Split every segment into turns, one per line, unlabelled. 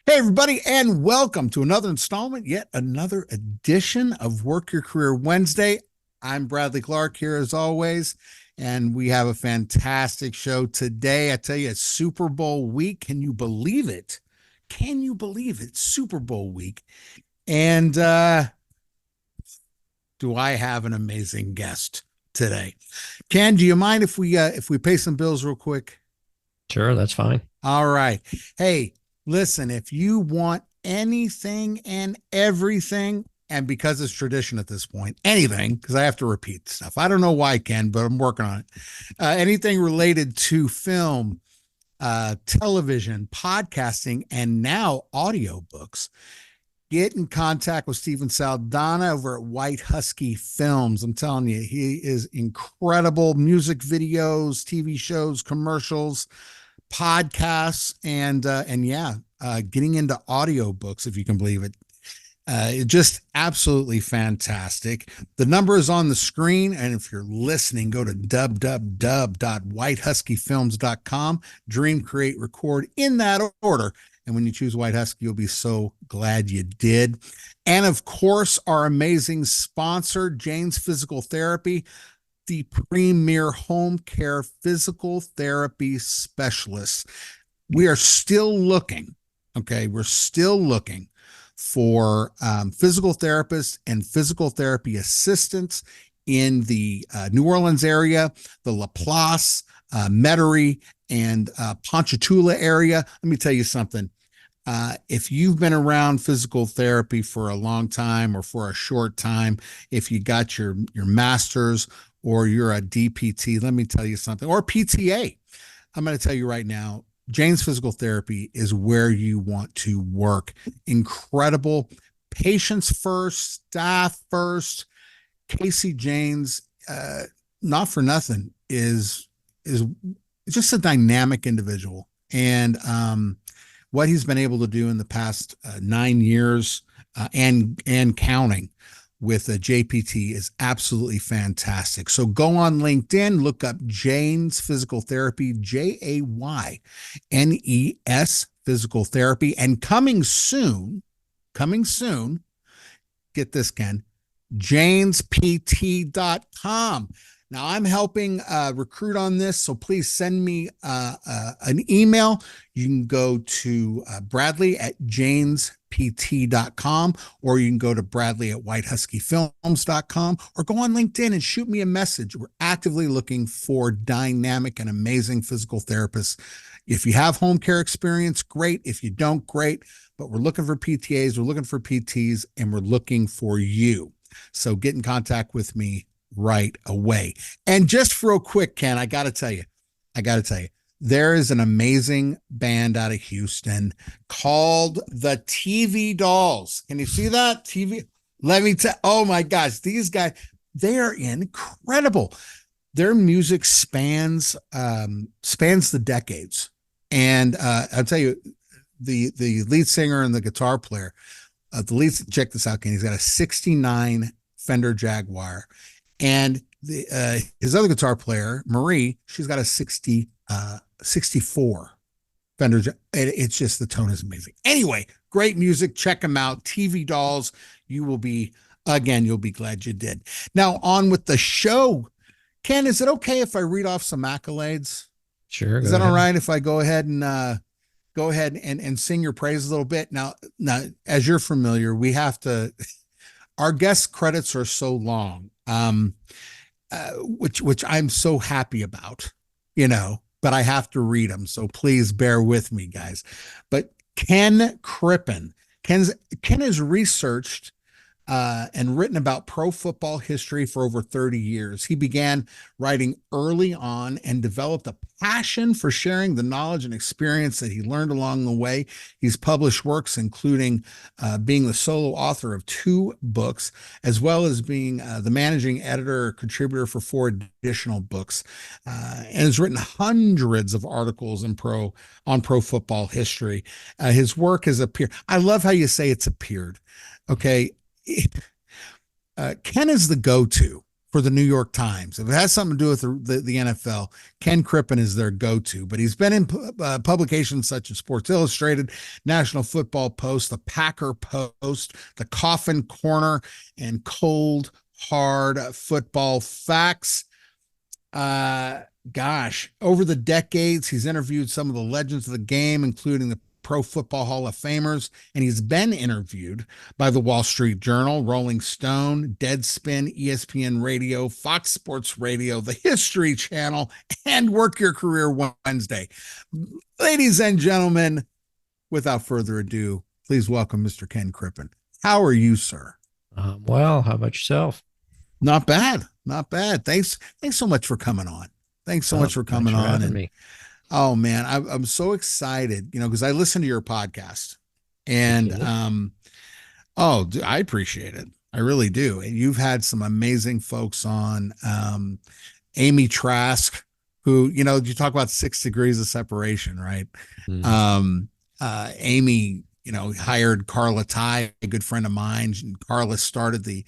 Hey, everybody, and welcome to another installment, yet another edition of Work Your Career Wednesday. I'm Bradley Clark here as always, and we have a fantastic show today. I tell you, it's Super Bowl week. Can you believe it? Can you believe it? Super Bowl week. And do I have an amazing guest today? Ken, do you mind if we pay some bills real quick?
Sure, that's fine.
All right. Hey, listen, if you want anything and everything, and because it's tradition at this point, anything, because I have to repeat stuff. I don't know why, Ken, but I'm working on it. Anything related to film, television, podcasting, and now audiobooks, get in contact with Steven Saldana over at White Husky Films. I'm telling you, he is incredible. Music videos, TV shows, commercials, podcasts, and yeah, getting into audiobooks, if you can believe it. It just absolutely fantastic. The number is on the screen, and if you're listening, go to www.whitehuskyfilms.com. Dream, create, record in that order. And when you choose White Husky, you'll be so glad you did. And of course, our amazing sponsor, Jane's Physical Therapy, the premier home care physical therapy specialist. We are still looking, okay, we're still looking for physical therapists and physical therapy assistants in the New Orleans area, the Laplace, Metairie, and Ponchatoula area. Let me tell you something. If you've been around physical therapy for a long time or for a short time, if you got your master's or you're a DPT, let me tell you something, or PTA. I'm going to tell you right now, Jane's Physical Therapy is where you want to work. Incredible patients first, staff first. Casey Janes, not for nothing, is just a dynamic individual, and what he's been able to do in the past 9 years and counting with a JPT is absolutely fantastic. So go on LinkedIn, look up Jane's Physical Therapy, Jaynes Physical Therapy, and coming soon, get this, Ken, janespt.com. Now I'm helping recruit on this, so please send me an email. You can go to Bradley at janespt.com, or you can go to Bradley at whitehuskyfilms.com, or go on LinkedIn and shoot me a message. We're actively looking for dynamic and amazing physical therapists. If you have home care experience, great. If you don't, great. But we're looking for PTAs, we're looking for PTs, and we're looking for you. So get in contact with me right away. And just real quick, Ken, I got to tell you, there is an amazing band out of Houston called the TV Dolls. Can you see that? TV. Let me tell, oh my gosh, these guys, they are incredible. Their music spans the decades. And I'll tell you, the lead singer and the guitar player, check this out, Ken. He's got a 69 Fender Jaguar. And his other guitar player, Marie, she's got a 64 Fender. It's just, the tone is amazing. Anyway, great music. Check them out. TV Dolls. You'll be glad you did. Now on with the show. Ken, is it okay if I read off some accolades?
Sure,
Is
go
that all
ahead.
right if I go ahead and sing your praise a little bit? Now, as you're familiar, we have to, our guest credits are so long, which I'm so happy about, but I have to read them. So please bear with me, guys. But Ken Crippen, Ken has researched and written about pro football history for over 30 years. He began writing early on and developed a passion for sharing the knowledge and experience that he learned along the way. He's published works including being the solo author of 2 books, as well as being the managing editor or contributor for 4 additional books, and has written hundreds of articles on pro football history. His work has appeared. I love how you say it's appeared. Okay, Ken is the go-to for the New York Times. If it has something to do with the NFL, Ken Crippen is their go-to. But he's been in publications such as Sports Illustrated, National Football Post, the Packer Post, the Coffin Corner, and Cold Hard Football Facts. Gosh, over the decades, he's interviewed some of the legends of the game, including the Pro Football Hall of Famers, and he's been interviewed by the Wall Street Journal, Rolling Stone, Deadspin, ESPN Radio, Fox Sports Radio, the History Channel, and Work Your Career Wednesday. Ladies and gentlemen, without further ado, please welcome Mr. Ken Crippen. How are you, sir?
Well, how about yourself?
Not bad. Not bad. Thanks so much for coming on. Thanks so much for coming on. And
me.
oh man, I'm so excited, because I listen to your podcast, and I appreciate it. I really do. And you've had some amazing folks on, Amy Trask, who, you talk about 6 degrees of separation, right? Amy, hired Carla Ty, a good friend of mine. And Carla started the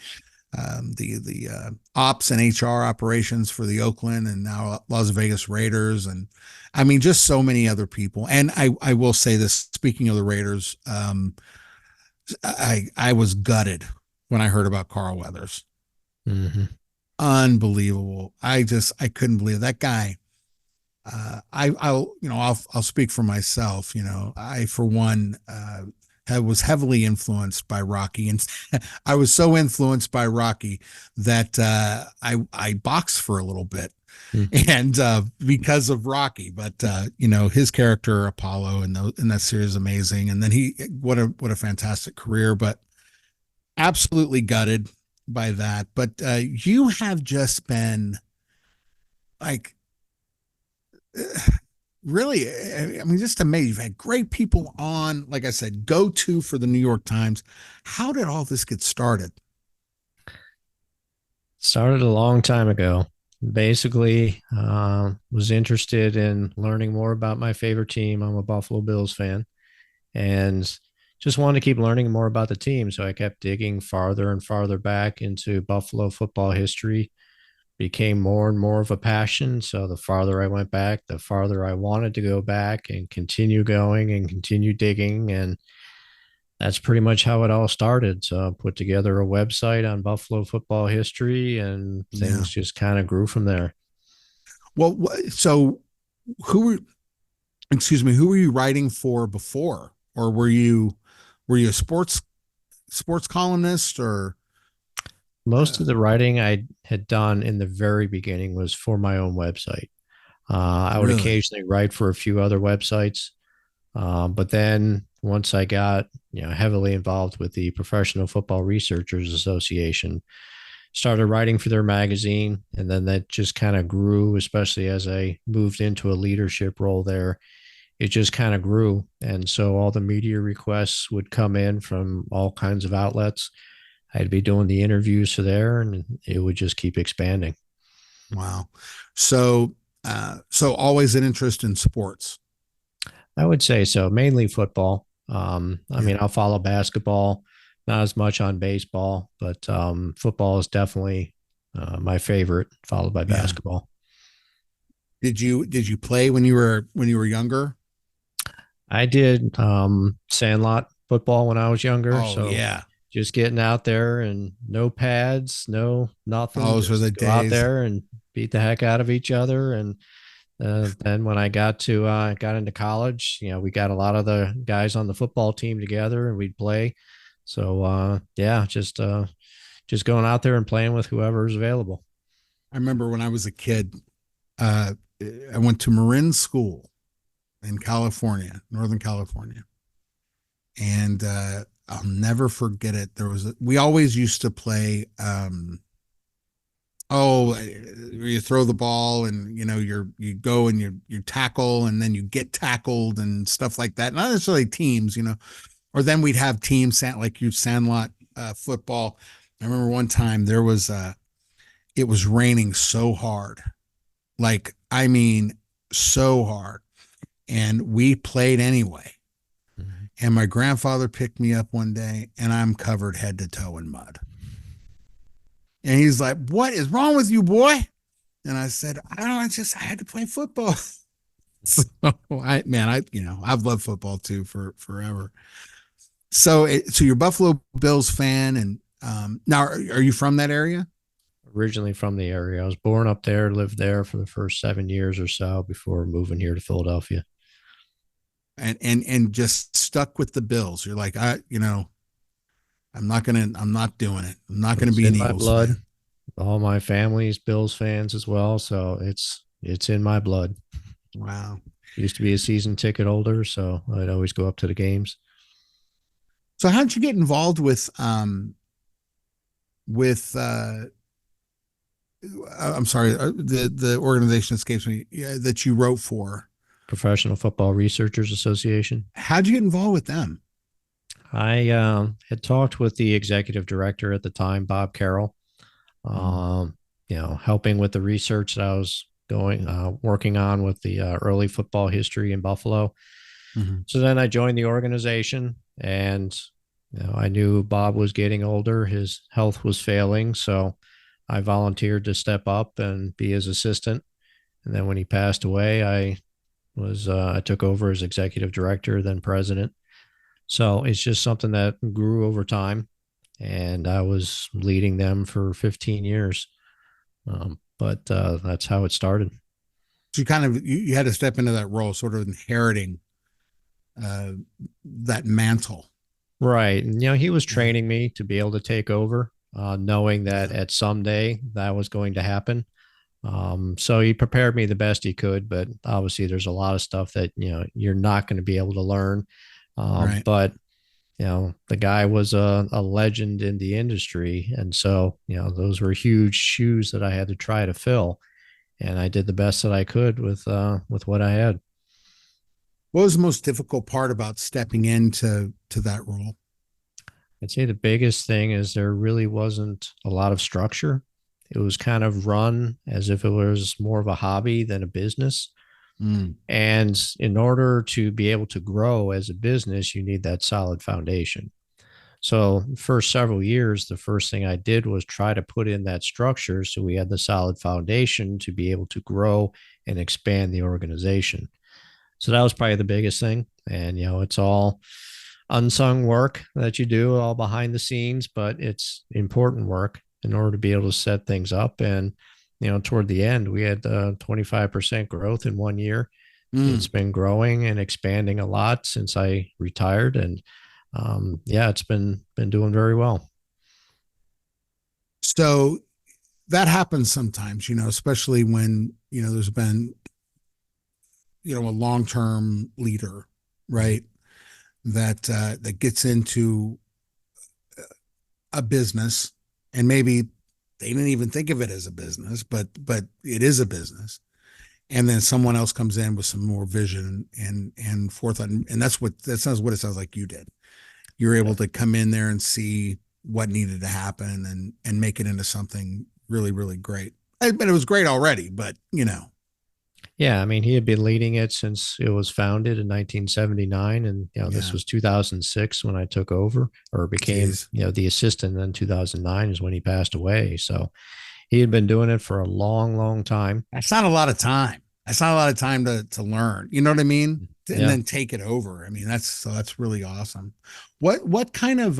ops and HR operations for the Oakland and now Las Vegas Raiders. And I mean, just so many other people. And I will say this, speaking of the Raiders, I was gutted when I heard about Carl Weathers.
Mm-hmm.
Unbelievable. I couldn't believe that guy. I'll speak for myself. I, for one, was heavily influenced by Rocky, and I was so influenced by Rocky that I boxed for a little bit, and because of Rocky. But his character Apollo in that series is amazing, and then what a fantastic career. But absolutely gutted by that. But you have just been like. Really, I mean, just amazing. You've had great people on, like I said, go-to for the New York Times. How did all this get started?
Started a long time ago. Basically, was interested in learning more about my favorite team. I'm a Buffalo Bills fan, and just wanted to keep learning more about the team. So I kept digging farther and farther back into Buffalo football history. Became more and more of a passion. So the farther I went back, the farther I wanted to go back and continue going and continue digging. And that's pretty much how it all started. So I put together a website on Buffalo football history, and things just kind of grew from there.
Well, so who were you writing for before? Or were you a sports columnist, or?
Most of the writing I had done in the very beginning was for my own website. I would occasionally write for a few other websites. But then once I got heavily involved with the Professional Football Researchers Association, started writing for their magazine. And then that just kind of grew, especially as I moved into a leadership role there. It just kind of grew. And so all the media requests would come in from all kinds of outlets. I'd be doing the interviews for there, and it would just keep expanding.
Wow. So always an interest in sports.
I would say so, mainly football. I mean, I'll follow basketball, not as much on baseball, but football is definitely my favorite, followed by basketball.
Did you play when you were younger?
I did sandlot football when I was younger.
Oh,
so just getting out there and no pads, no nothing.
Those were the days.
Go out there and beat the heck out of each other. And then when I got into college, we got a lot of the guys on the football team together and we'd play. So just going out there and playing with whoever's available.
I remember when I was a kid, I went to Marin School in California, Northern California. And I'll never forget it. We always used to play, you throw the ball and, you go and you tackle and then you get tackled and stuff like that. Not necessarily teams, or then we'd have teams like sandlot football. I remember one time it was raining so hard, so hard, and we played anyway. And my grandfather picked me up one day and I'm covered head to toe in mud. And he's like, "What is wrong with you, boy?" And I said, "I don't know. I had to play football." So I've loved football too for forever. So you're a Buffalo Bills fan, and now are you from that area?
Originally from the area. I was born up there, lived there for the first 7 years or so before moving here to Philadelphia.
And just stuck with the Bills. You're like, I'm not doing it. I'm not gonna
It's
be an
in my
Eagles
blood.
fan.
All my family's Bills fans as well, so it's in my blood.
Wow.
Used to be a season ticket holder, so I'd always go up to the games.
So how did you get involved with I'm sorry, the organization escapes me, that you wrote for?
Professional Football Researchers Association.
How'd you get involved with them?
I had talked with the executive director at the time, Bob Carroll,
Mm.
helping with the research that I was working on with the early football history in Buffalo.
Mm-hmm.
So then I joined the organization, and I knew Bob was getting older, his health was failing, so I volunteered to step up and be his assistant. And then when he passed away, I took over as executive director, then president. So it's just something that grew over time, and I was leading them for 15 years. But that's how it started.
So you had to step into that role, sort of inheriting uh, that mantle.
Right. And, he was
Yeah,
training me to be able to take over, knowing that
yeah,
at some day that was going to happen. So he prepared me the best he could, but obviously there's a lot of stuff that, you're not going to be able to learn.
right.
But the guy was a legend in the industry. And so, those were huge shoes that I had to try to fill. And I did the best that I could with what I had.
What was the most difficult part about stepping into that role?
I'd say the biggest thing is there really wasn't a lot of structure. It was kind of run as if it was more of a hobby than a business.
Mm,
And in order to be able to grow as a business, you need that solid foundation. So, for several years, the first thing I did was try to put in that structure so we had the solid foundation to be able to grow and expand the organization. So, that was probably the biggest thing. And, it's all unsung work that you do, all behind the scenes, but it's important work in order to be able to set things up. And, toward the end, we had 25% growth in 1 year. It's
mm.
been growing and expanding a lot since I retired, and yeah, it's been doing very well.
So that happens sometimes, especially when, there's been, a long-term leader, right? That gets into a business, and maybe they didn't even think of it as a business, but it is a business. And then someone else comes in with some more vision and forethought, and that's what it sounds like you did. You're able to come in there and see what needed to happen and make it into something really, really great. But it was great already, but
Yeah, I mean, he had been leading it since it was founded in 1979, and this
yeah.
was 2006 when I took over or became
Geez.
the assistant. And then 2009 is when he passed away. So he had been doing it for a long, long time.
That's not a lot of time. That's not a lot of time to learn. You know what I mean? And
Yeah.
then take it over. I mean, that's really awesome. What kind of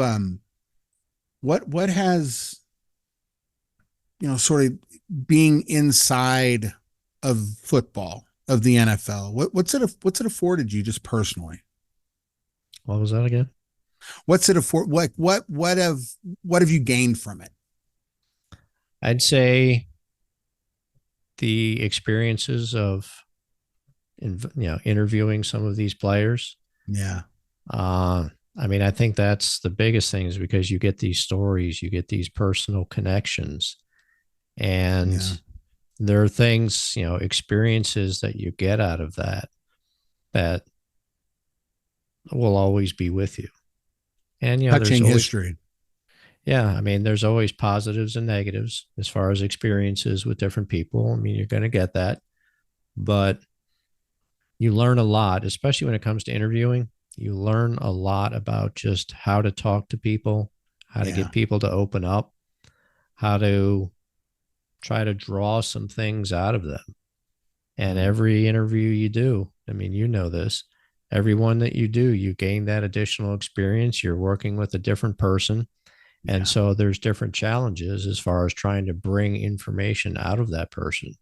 what has, sort of being inside of football, of the NFL, what's it afforded you just personally?
What was that again?
What's it afford what have you gained from it?
I'd say the experiences of interviewing some of these players.
Yeah.
Uh, I mean, I think that's the biggest thing is because you get these stories, you get these personal connections, and
Yeah.
there are things, experiences that you get out of that will always be with you. And, there's
Touching
always,
history.
yeah, I mean, there's always positives and negatives as far as experiences with different people. I mean, you're going to get that, but you learn a lot, especially when it comes to interviewing. You learn a lot about just how to talk to people, how to
Yeah.
get people to open up. how to try to draw some things out of them. And every interview you do, I mean, you know this, every one that you do, you gain that additional experience. You're working with a different person. And so there's different challenges as far as trying to bring information out of that person,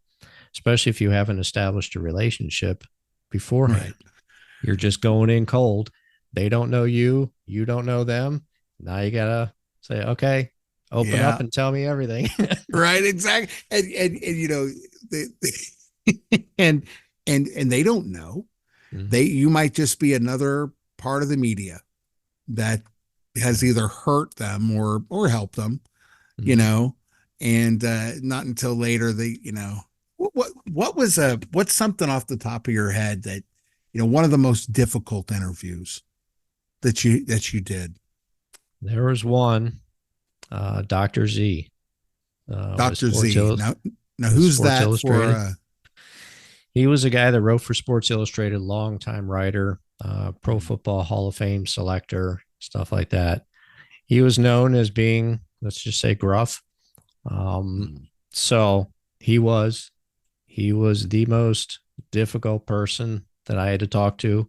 especially if you haven't established a relationship beforehand.
Right.
You're just going in cold. They don't know you. You don't know them. Now you got to say, okay, open
Yeah.
up and tell me everything.
Right. Exactly. And you know, and they don't know. You might just be another part of the media that has either hurt them or helped them, you know, and not until later what's something off the top of your head that, you know, one of the most difficult interviews that you did?
There was one, Dr. Z.
Dr. Z. Now who's
Sports
that
Illustrated.
for?
He was a guy that wrote for Sports Illustrated, longtime writer, Pro Football Hall of Fame selector, stuff like that. He was known as being, let's just say, gruff. So he was the most difficult person that I had to talk to.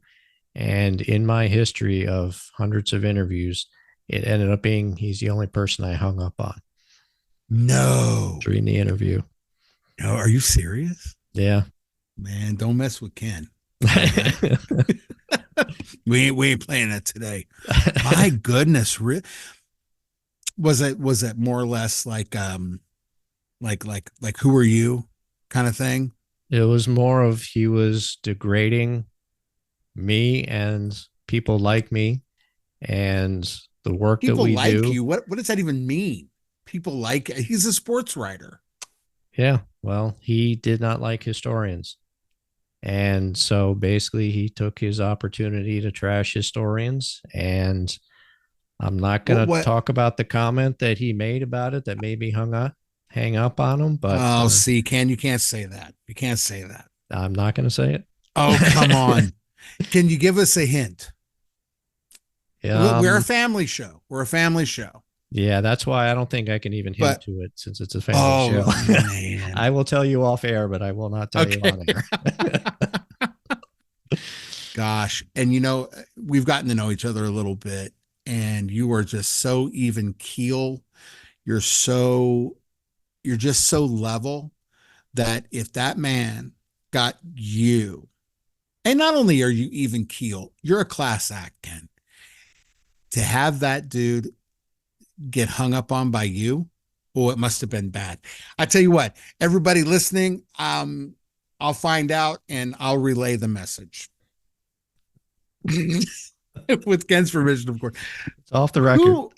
And in my history of hundreds of interviews, it ended up being he's the only person I hung up on.
No.
During the interview.
No, are you serious?
Yeah.
Man, don't mess with Ken. we ain't playing that today. My goodness, was it more or less like who are you kind of thing?
It was more of he was degrading me and people like me and the work
people
that we
like
do.
You. What does that even mean? People like, he's a sports writer.
Yeah. Well, he did not like historians. And so basically he took his opportunity to trash historians. And I'm not going to talk about the comment that he made about it that made me hang up on him. But
see, Ken, you can't say that. You can't say that.
I'm not going to say it.
Oh, come on. Can you give us a hint? We're a family show. We're a family show.
Yeah, that's why I don't think I can even hint to it since it's a family show.
Man.
I will tell you off air, but I will not tell you on air.
Gosh. And you know, we've gotten to know each other a little bit, and you are just so even keel. You're just so level that if that man got you, and not only are you even keel, you're a class act, Ken. To have that dude get hung up on by you, oh, it must have been bad. I tell you what, everybody listening, I'll find out and I'll relay the message. With Ken's permission, of course.
It's off the record.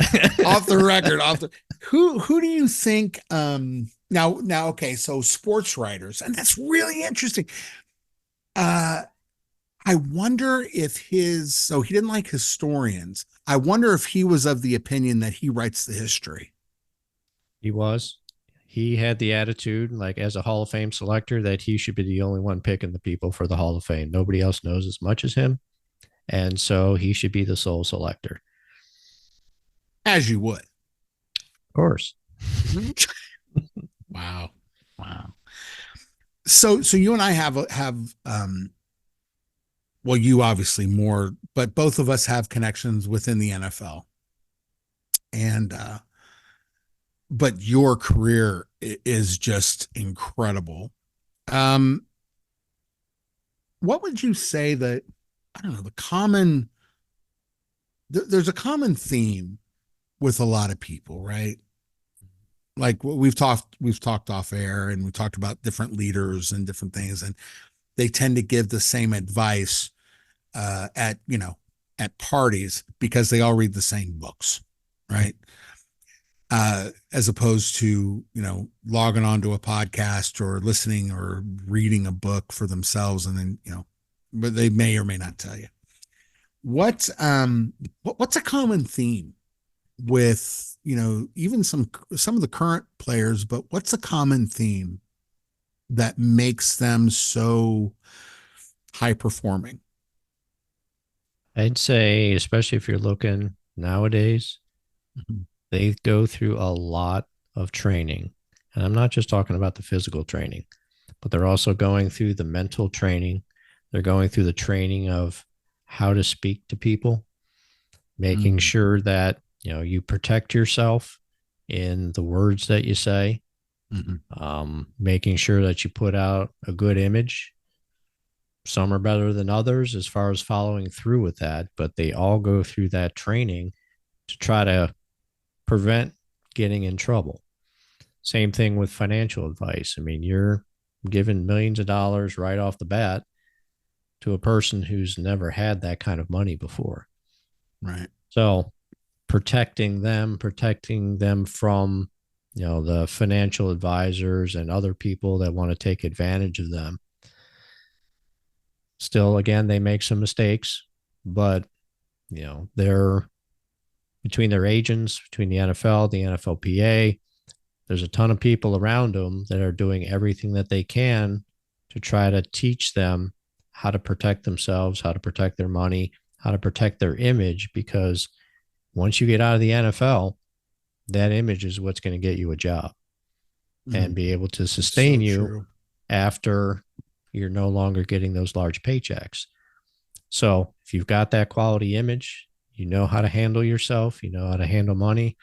Off the record. Who do you think? Now, okay, so sports writers, and that's really interesting. I wonder if so he didn't like historians. I wonder if he was of the opinion that he writes the history.
He was. He had the attitude, like as a Hall of Fame selector, that he should be the only one picking the people for the Hall of Fame. Nobody else knows as much as him. And so he should be the sole selector.
As you would.
Of course.
Wow. So you and I have well, you obviously more, but both of us have connections within the NFL. And but your career is just incredible. What would you say that, I don't know, there's a common theme with a lot of people, right? Like we've talked off air, and we talked about different leaders and different things, and they tend to give the same advice at parties because they all read the same books, right? As opposed to, logging onto a podcast or listening or reading a book for themselves, and then, but they may or may not tell you. What's a common theme with, even some of the current players, but what's a common theme that makes them so high performing?
I'd say, especially if you're looking nowadays, they go through a lot of training. And I'm not just talking about the physical training, but they're also going through the mental training. They're going through the training of how to speak to people, making
Mm,
sure that, you protect yourself in the words that you say,
mhm.
making sure that you put out a good image. Some are better than others as far as following through with that, but they all go through that training to try to prevent getting in trouble. Same thing with financial advice. I mean, you're giving millions of dollars right off the bat to a person who's never had that kind of money before.
Right.
So protecting them from, the financial advisors and other people that want to take advantage of them. Still, again, they make some mistakes, but they're between their agents, between the NFL, the NFLPA, there's a ton of people around them that are doing everything that they can to try to teach them how to protect themselves, how to protect their money, how to protect their image. Because once you get out of the NFL, that image is what's going to get you a job and
Mm,
be able to
it's
sustain
so
you
true.
after you're no longer getting those large paychecks. So if you've got that quality image, you know how to handle yourself, you know how to handle money,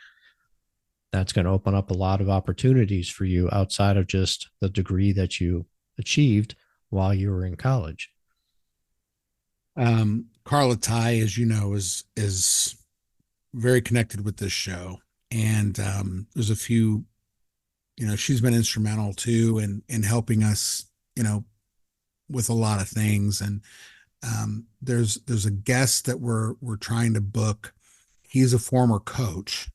that's going to open up a lot of opportunities for you outside of just the degree that you achieved while you were in college.
Carla Ty, as you know, is very connected with this show, and there's a few. She's been instrumental too in helping us. With a lot of things, and there's a guest that we're trying to book. He's a former coach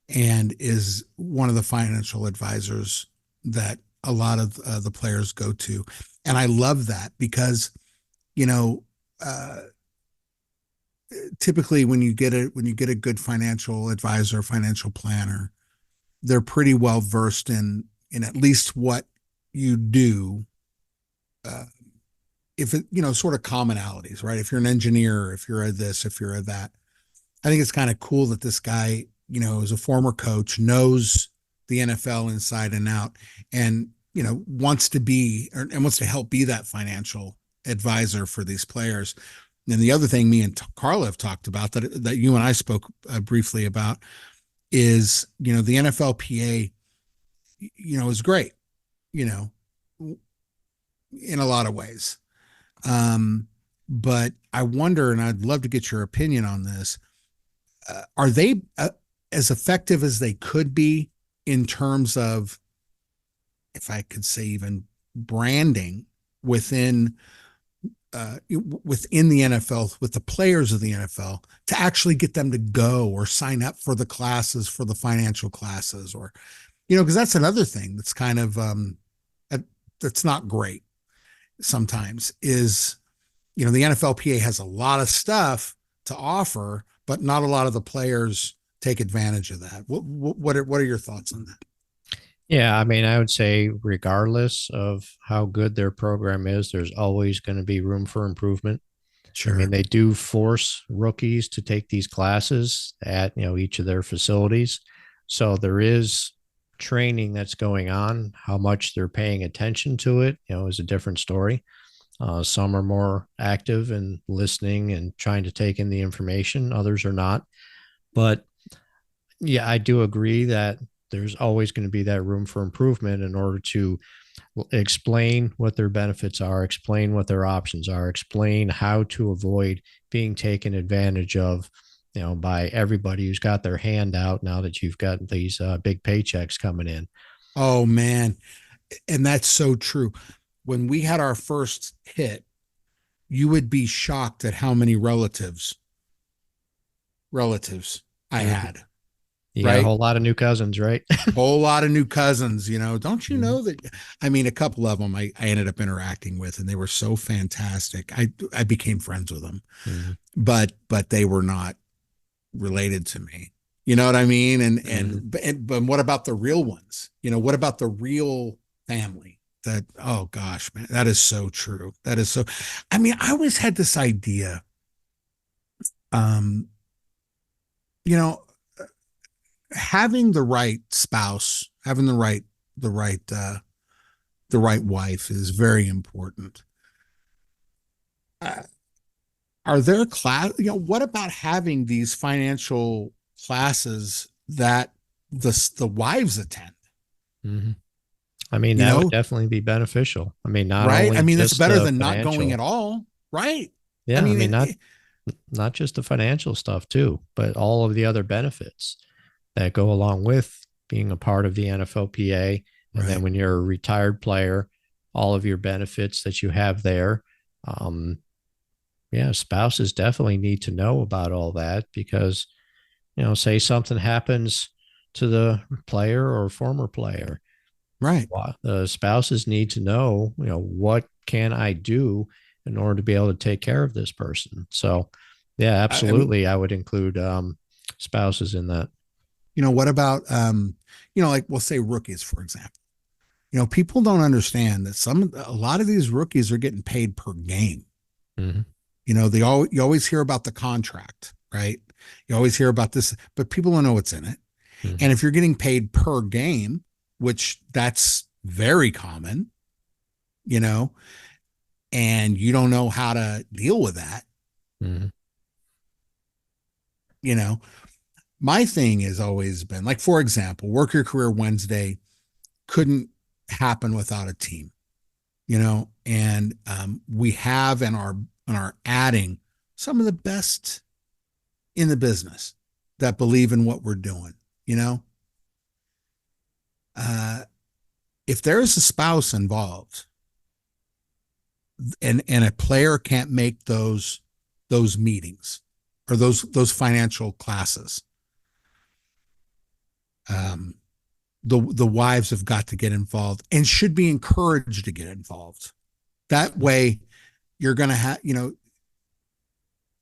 and is one of the financial advisors that a lot of the players go to. And I love that because, you know, uh, typically when you get a good financial advisor, financial planner, they're pretty well versed in at least what you do. Uh, if it, sort of commonalities, right? If you're an engineer, if you're a this, if you're a that, I think it's kind of cool that this guy, is a former coach, knows the NFL inside and out, and wants to be and wants to help be that financial advisor for these players. And the other thing me and Carla have talked about that you and I spoke briefly about is the NFLPA is great, you know in a lot of ways. Um, but I wonder, and I'd love to get your opinion on this. Are they as effective as they could be in terms of, if I could say, even branding within within the NFL with the players of the NFL to actually get them to go or sign up for the classes, for the financial classes, or because that's another thing that's kind of that's not great sometimes is the NFLPA has a lot of stuff to offer, but not a lot of the players take advantage of that. What are your thoughts on that?
Yeah, I mean, I would say regardless of how good their program is, there's always going to be room for improvement. I mean,
Sure.
they do force rookies to take these classes at, each of their facilities. So there is training that's going on. How much they're paying attention to it, is a different story. Some are more active and listening and trying to take in the information. Others are not. But yeah, I do agree that there's always going to be that room for improvement in order to explain what their benefits are, explain what their options are, explain how to avoid being taken advantage of, by everybody who's got their hand out now that you've got these big paychecks coming in.
Oh man, and that's so true. When we had our first hit, you would be shocked at how many relatives I
Mm-hmm.
had,
You got a
right?
whole lot of new cousins, right?
Whole lot of new cousins, don't you
Mm-hmm.
know that? I mean, a couple of them I ended up interacting with, and they were so fantastic. I became friends with them,
Mm-hmm.
but they were not related to me. You know what I mean?
Mm-hmm.
But what about the real ones? What about the real family? That, oh gosh, man, that is so true. That is so. I mean, I always had this idea. Um, you know, having the right spouse, having the right wife is very important. Uh, are there what about having these financial classes that the wives attend?
Mm-hmm. I mean,
You
that would
know,
definitely be beneficial. I mean, not
right? I
only
mean, it's
just
better
the
than not going at
financial.
all, right? I
Yeah, I
mean,
mean, not just the financial stuff too, but all of the other benefits that go along with being a part of the NFLPA. And then
right,
when you're a retired player, all of your benefits that you have there. Um, yeah, spouses definitely need to know about all that because, say something happens to the player or former player.
right.
The spouses need to know, what can I do in order to be able to take care of this person. So, yeah,
I mean,
absolutely, I would include spouses in that.
what about like we'll say rookies, for example. People don't understand that a lot of these rookies are getting paid per game.
Mm-hmm.
You always hear about the contract, right? You always hear about this, but people don't know what's in it.
Mm-hmm.
And if you're getting paid per game, which that's very common, you know, and you don't know how to deal with that,
Mm-hmm.
you know, my thing has always been like, for example, Work Your Career Wednesday couldn't happen without a team, and we have and are adding some of the best in the business that believe in what we're doing, you know. Uh, if there's a spouse involved and a player can't make those meetings or those financial classes, um, the wives have got to get involved and should be encouraged to get involved. That way, you're going to have,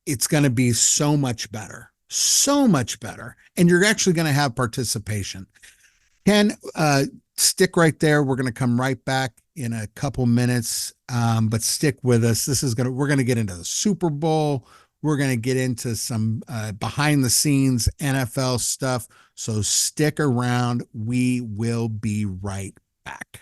it's going to be so much better, and you're actually going to have participation. Ken, stick right there. We're going to come right back in a couple minutes, but stick with us. We're going to get into the Super Bowl. We're going to get into some behind the scenes NFL stuff. So stick around. We will be right back.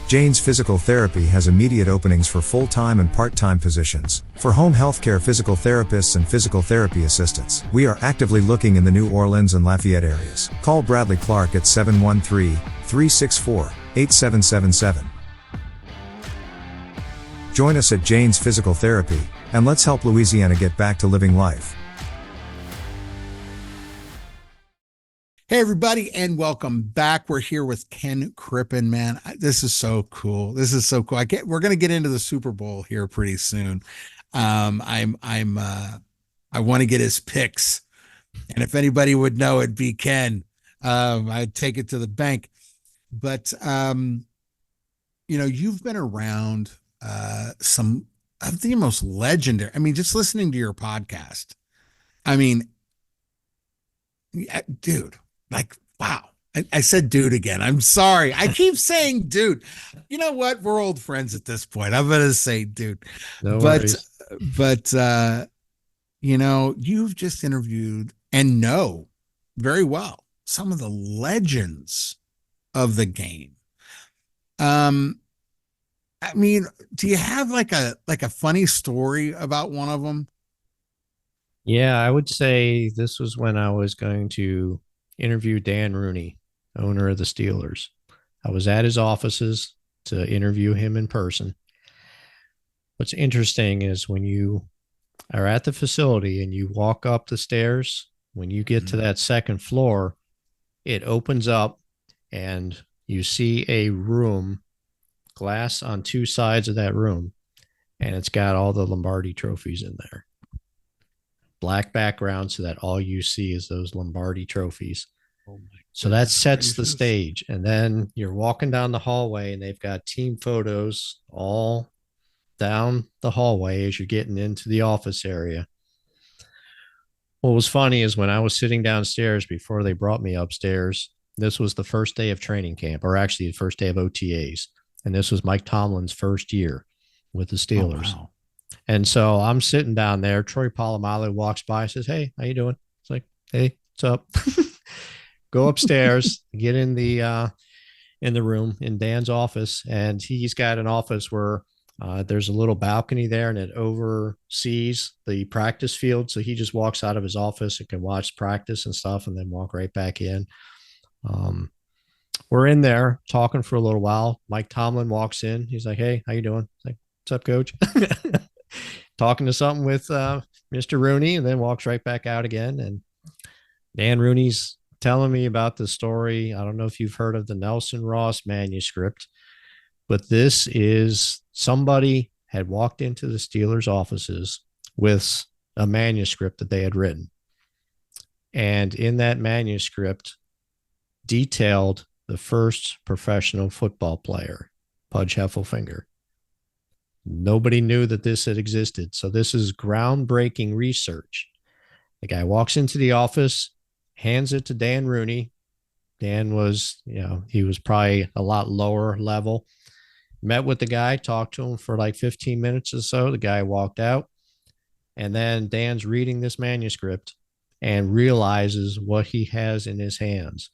Jane's Physical Therapy has immediate openings for full-time and part-time positions. For home healthcare physical therapists and physical therapy assistants, we are actively looking in the New Orleans and Lafayette areas. Call Bradley Clark at 713-364-8777. Join us at Jane's Physical Therapy, and let's help Louisiana get back to living life.
Hey, everybody, and welcome back. We're here with Ken Crippen, man. This is so cool. This is so cool. We're going to get into the Super Bowl here pretty soon. I want to get his picks, and if anybody would know, it'd be Ken. I'd take it to the bank. But you've been around some of the most legendary. I mean, just listening to your podcast. I mean, dude. Like, wow. I said dude again. I'm sorry. I keep saying dude. You know what? We're old friends at this point. I'm going to say dude.
No
but,
worries.
but, you've just interviewed and know very well some of the legends of the game. I mean, do you have like a funny story about one of them?
Yeah, I would say this was when I was going to interview Dan Rooney, owner of the Steelers. I was at his offices to interview him in person. What's interesting is when you are at the facility and you walk up the stairs, when you get to that second floor, it opens up and you see a room, glass on two sides of that room, and it's got all the Lombardi trophies in there. Black background so that all you see is those Lombardi trophies. Oh, so that sets the stage. And then you're walking down the hallway and they've got team photos all down the hallway as you're getting into the office area. What was funny is when I was sitting downstairs before they brought me upstairs, this was the first day of training camp, or actually the first day of OTAs. And this was Mike Tomlin's first year with the Steelers.
Oh, wow.
And so I'm sitting down there. Troy Polamalu walks by, says, "Hey, how you doing?" It's like, Hey, what's up? Go upstairs, get in the room in Dan's office, and he's got an office where there's a little balcony there, and it oversees the practice field. So he just walks out of his office and can watch practice and stuff, and then walk right back in. Um, we're in there talking for a little while. Mike Tomlin walks in. He's like, "Hey, how you doing?" It's like, "What's up, coach?" Talking to something with Mr. Rooney, and then walks right back out again. And Dan Rooney's telling me about the story. I don't know if you've heard of the Nelson Ross manuscript, but this is somebody had walked into the Steelers offices with a manuscript that they had written. And in that manuscript, detailed the first professional football player, Pudge Heffelfinger. Nobody knew that this had existed. So this is groundbreaking research. The guy walks into the office, hands it to Dan Rooney. Dan was, he was probably a lot lower level. Met with the guy, talked to him for like 15 minutes or so. The guy walked out. And then Dan's reading this manuscript and realizes what he has in his hands.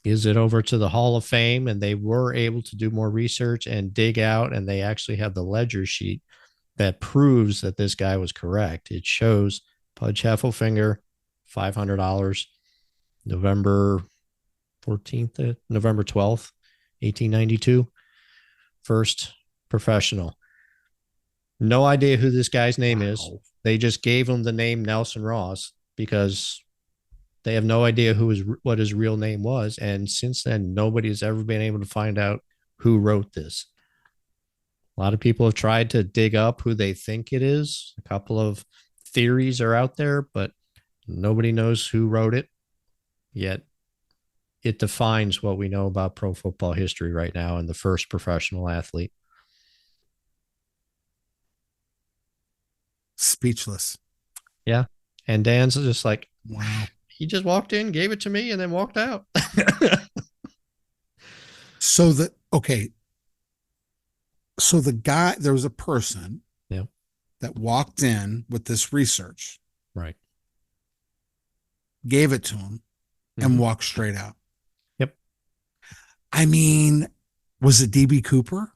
Gives it over to the Hall of Fame, and they were able to do more research and dig out, and they actually have the ledger sheet that proves that this guy was correct. It shows Pudge Heffelfinger, $500, November 14th, November 12th, 1892, first professional. No idea who this guy's name is. They just gave him the name Nelson Ross because they have no idea what his real name was. And since then, nobody has ever been able to find out who wrote this. A lot of people have tried to dig up who they think it is. A couple of theories are out there, but nobody knows who wrote it. Yet it defines what we know about pro football history right now and the first professional athlete.
Speechless.
Yeah. And Dan's just like,
wow.
He just walked in, gave it to me, and then walked out.
So the guy, there was a person that walked in with this research,
right?
Gave it to him and walked straight out.
Yep.
I mean, was it DB Cooper?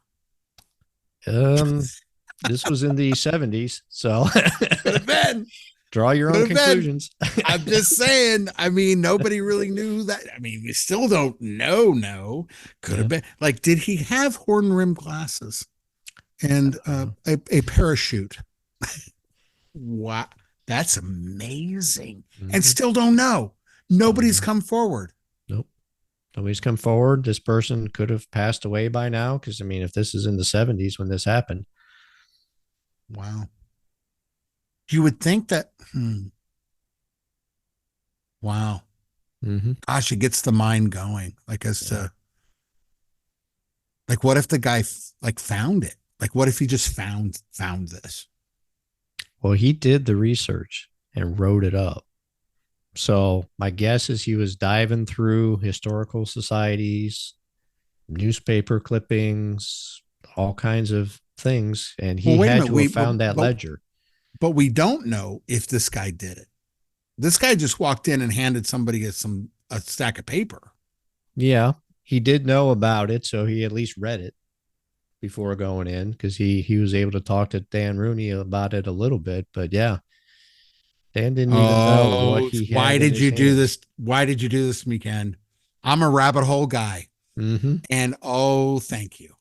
This was in the 70s, so
could have been.
Draw your own conclusions.
I'm just saying. I mean, nobody really knew that. I mean, we still don't know. No, could have been. Like, did he have horn rimmed glasses and a parachute? Wow, that's amazing. And still don't know. Nobody's come forward.
Nope. Nobody's come forward. This person could have passed away by now. Because I mean, if this is in the 70s when this happened.
Wow. You would think that, wow. Gosh, it gets the mind going. Like as to, like, what if the guy found it? Like, what if he just found this?
Well, he did the research and wrote it up. So my guess is he was diving through historical societies, newspaper clippings, all kinds of things, and he had to have found that ledger.
But we don't know if this guy did it. This guy just walked in and handed somebody a stack of paper.
Yeah, he did know about it, so he at least read it before going in because he was able to talk to Dan Rooney about it a little bit. But yeah, Dan didn't even know what he had.
Why did you do this? Why did you do this to me, Ken? I'm a rabbit hole guy. And thank you.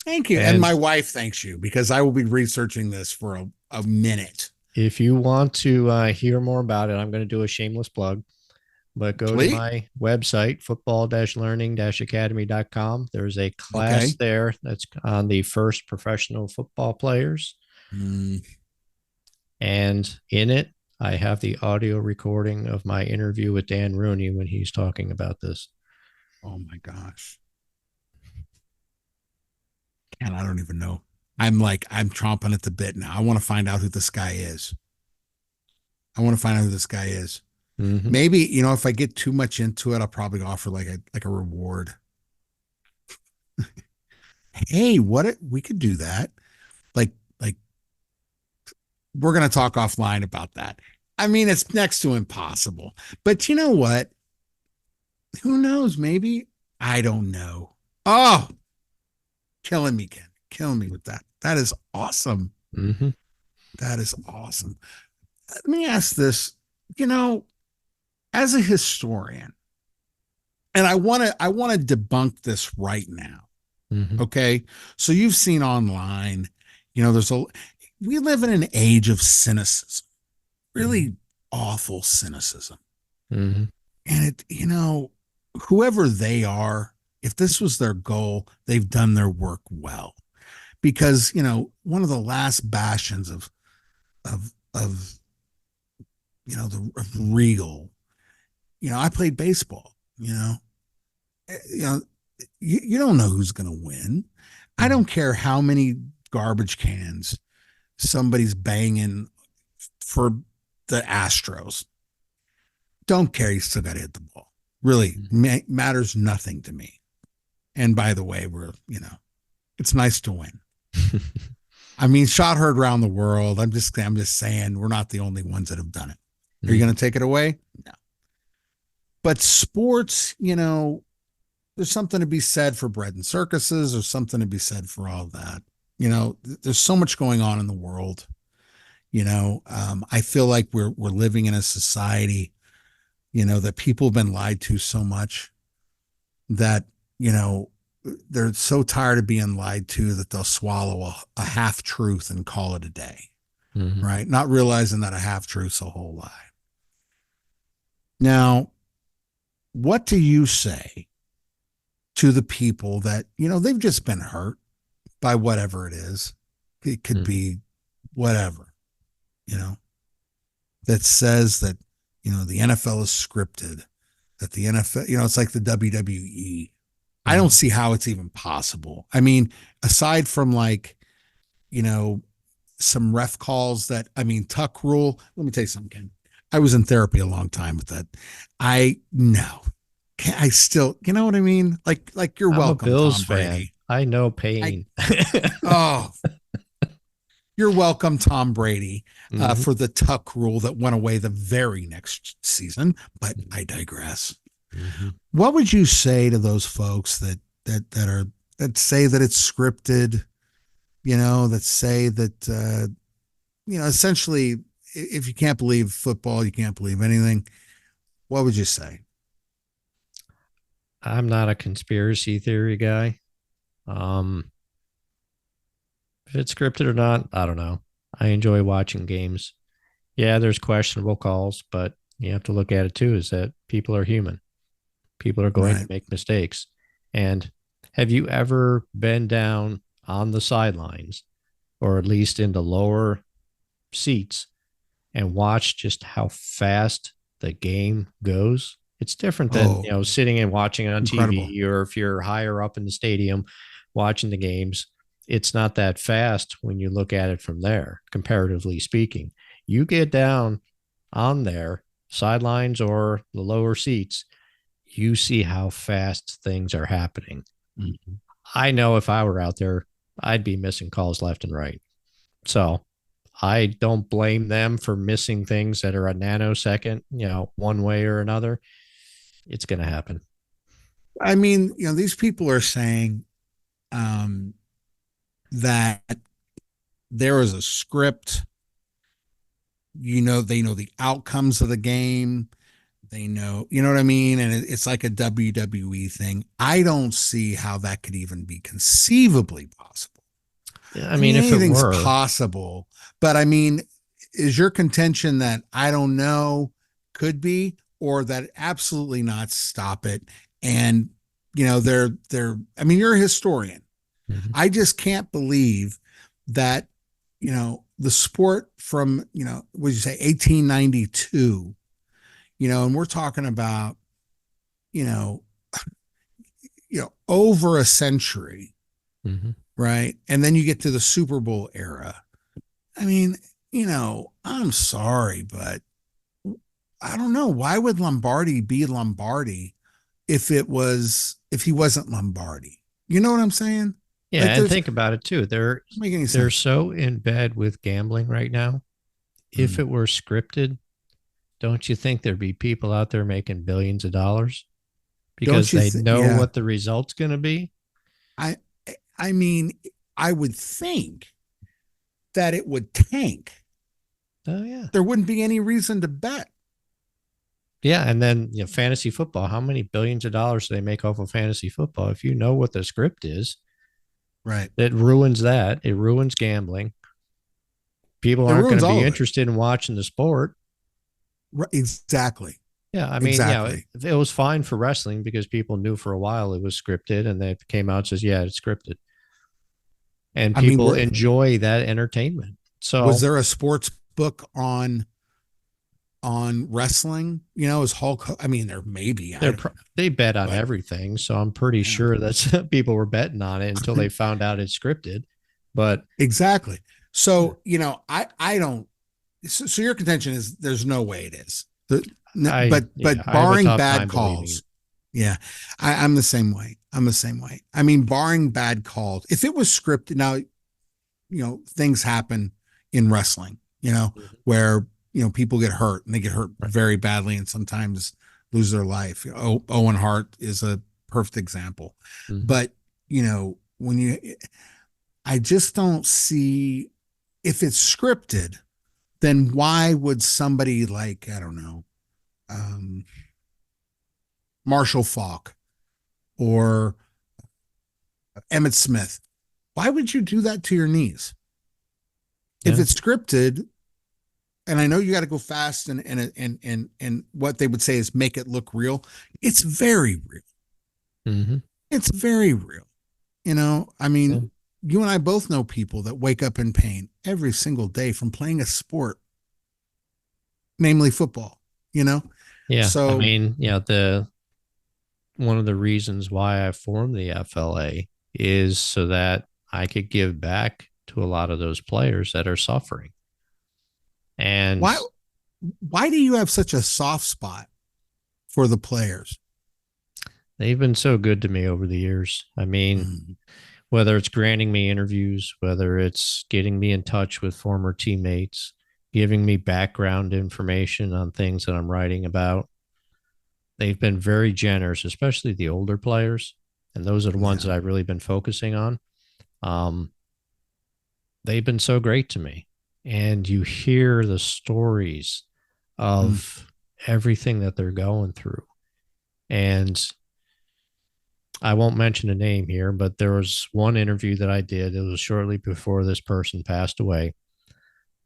Thank you. And my wife thanks you because I will be researching this for a minute.
If you want to hear more about it, I'm going to do a shameless plug, but go to my website, football-learning-academy.com. There's a class there that's on the first professional football players. And in it, I have the audio recording of my interview with Dan Rooney when he's talking about this.
Oh my gosh. And I don't even know. I'm chomping at the bit now. I want to find out who this guy is. Maybe, if I get too much into it, I'll probably offer like a reward. Hey, we could do that. Like we're going to talk offline about that. I mean, it's next to impossible. But you know what? Who knows? Maybe. I don't know. Oh, killing me, Ken. Killing me with that. That is awesome.
Mm-hmm.
That is awesome. Let me ask this. You know, as a historian, and I want to debunk this right now.
Mm-hmm.
Okay. So you've seen online, we live in an age of cynicism, really awful cynicism.
Mm-hmm.
And whoever they are, if this was their goal, they've done their work well. Because, one of the last bastions of of Regal, I played baseball, you know, you don't know who's going to win. I don't care how many garbage cans somebody's banging for the Astros. Don't care. You still got to hit the ball. Really matters nothing to me. And by the way, it's nice to win. I mean, shot heard around the world. I'm just saying we're not the only ones that have done it. Are you going to take it away? No. But sports, there's something to be said for bread and circuses. There's something to be said for all that. There's so much going on in the world. I feel like we're living in a society, that people have been lied to so much that, they're so tired of being lied to that they'll swallow a half truth and call it a day. Mm-hmm. Right? Not realizing that a half truth's a whole lie. Now, what do you say to the people that, they've just been hurt by whatever it is? It could be whatever, that says that, the NFL is scripted, that the NFL, it's like the WWE. I don't see how it's even possible. I mean, aside from some ref calls tuck rule. Let me tell you something, Ken. I was in therapy a long time with that. I still, you know what I mean? Like you're
I'm
welcome,
a Bills
Tom Brady.
fan. I know pain.
You're welcome, Tom Brady, for the tuck rule that went away the very next season. But I digress. Mm-hmm. What would you say to those folks that say that it's scripted? That say that essentially, if you can't believe football, you can't believe anything. What would you say?
I'm not a conspiracy theory guy. If it's scripted or not, I don't know. I enjoy watching games. Yeah, there's questionable calls, but you have to look at it too, is that people are human. People are going to make mistakes. And have you ever been down on the sidelines, or at least in the lower seats, and watched just how fast the game goes? It's different than sitting and watching it on TV, or if you're higher up in the stadium watching the games. It's not that fast when you look at it from there, comparatively speaking. You get down on there, sidelines or the lower seats, you see how fast things are happening. Mm-hmm. I know if I were out there, I'd be missing calls left and right. So I don't blame them for missing things that are a nanosecond, one way or another. It's going to happen.
I mean, these people are saying that there is a script. They know the outcomes of the game. They know, you know what I mean? And it's like a WWE thing. I don't see how that could even be conceivably possible.
Yeah, I mean, if
anything's
it were
possible, but I mean, is your contention that I don't know could be, or that absolutely not, stop it? And, you're a historian. Mm-hmm. I just can't believe that, the sport from, what did you say, 1892, and we're talking about, over a century, mm-hmm. right? And then you get to the Super Bowl era. I mean, I'm sorry, but I don't know. Why would Lombardi be Lombardi if he wasn't Lombardi? You know what I'm saying?
Yeah, and think about it too. They're so in bed with gambling right now. If it were scripted, don't you think there'd be people out there making billions of dollars because
Don't you
they know
yeah.
what the result's going to be?
I I mean, I would think that it would tank.
Oh yeah.
There wouldn't be any reason to bet.
Yeah, and then fantasy football. How many billions of dollars do they make off of fantasy football? If you know what the script is,
Right.
it ruins that. It ruins gambling. People
It
aren't going
ruins
to be
all of it.
interested in watching the sport.
Right. Exactly.
Yeah, I mean,
Exactly.
it was fine for wrestling because people knew for a while it was scripted, and they came out and says, "Yeah, it's scripted," and
I mean,
people enjoy that entertainment.
was
So
there a sports book on wrestling? Is Hulk? I mean, there may be.
they bet on
But
everything, so I'm pretty
yeah.
sure that people were betting on it until they found out it's scripted. But
Exactly. So I don't. So your contention is there's no way it is. But barring bad calls, yeah, I'm the same way. I'm the same way. I mean, barring bad calls, if it was scripted, now things happen in wrestling, where people get hurt and they get hurt very badly and sometimes lose their life. Owen Hart is a perfect example.
Mm-hmm.
But I just don't see, if it's scripted, then why would somebody like, I don't know, Marshall Faulk or Emmett Smith, why would you do that to your knees? Yeah. If it's scripted, and I know you got to go fast and what they would say is make it look real, it's very real.
Mm-hmm.
It's very real. I mean, you and I both know people that wake up in pain every single day from playing a sport, namely football,
Yeah.
So,
I mean, one of the reasons why I formed the FLA is so that I could give back to a lot of those players that are suffering. And
why do you have such a soft spot for the players?
They've been so good to me over the years. I mean, whether it's granting me interviews, whether it's getting me in touch with former teammates, giving me background information on things that I'm writing about, they've been very generous, especially the older players. And those are the ones that I've really been focusing on. They've been so great to me. And you hear the stories of everything that they're going through. And I won't mention a name here, but there was one interview that I did. It was shortly before this person passed away,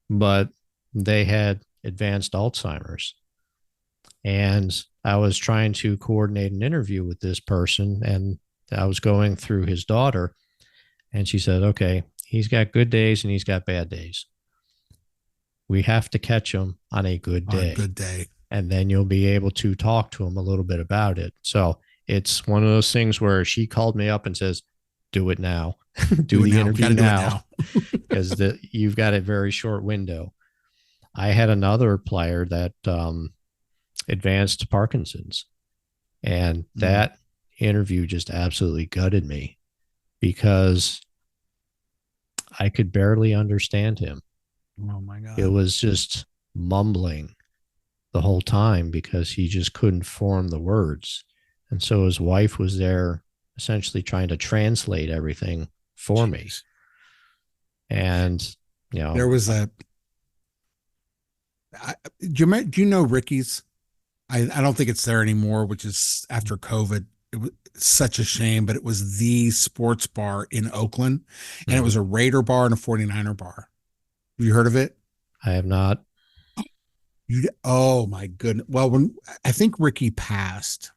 but they had advanced Alzheimer's. And I was trying to coordinate an interview with this person, and I was going through his daughter, and she said, okay, he's got good days and he's got bad days. We have to catch him on a good day. And then you'll be able to talk to him a little bit about it. So it's one of those things where she called me up and says, do it now. do the interview now. Because you've got a very short window. I had another player that advanced Parkinson's. And that interview just absolutely gutted me because I could barely understand him.
Oh my God.
It was just mumbling the whole time because he just couldn't form the words. And so his wife was there essentially trying to translate everything for me. And,
there was do you know Ricky's? I don't think it's there anymore, which is after COVID. It was such a shame, but it was the sports bar in Oakland, and it was a Raider bar and a 49er bar. Have you heard of it?
I have not.
Oh my goodness. Well, when I think Ricky passed,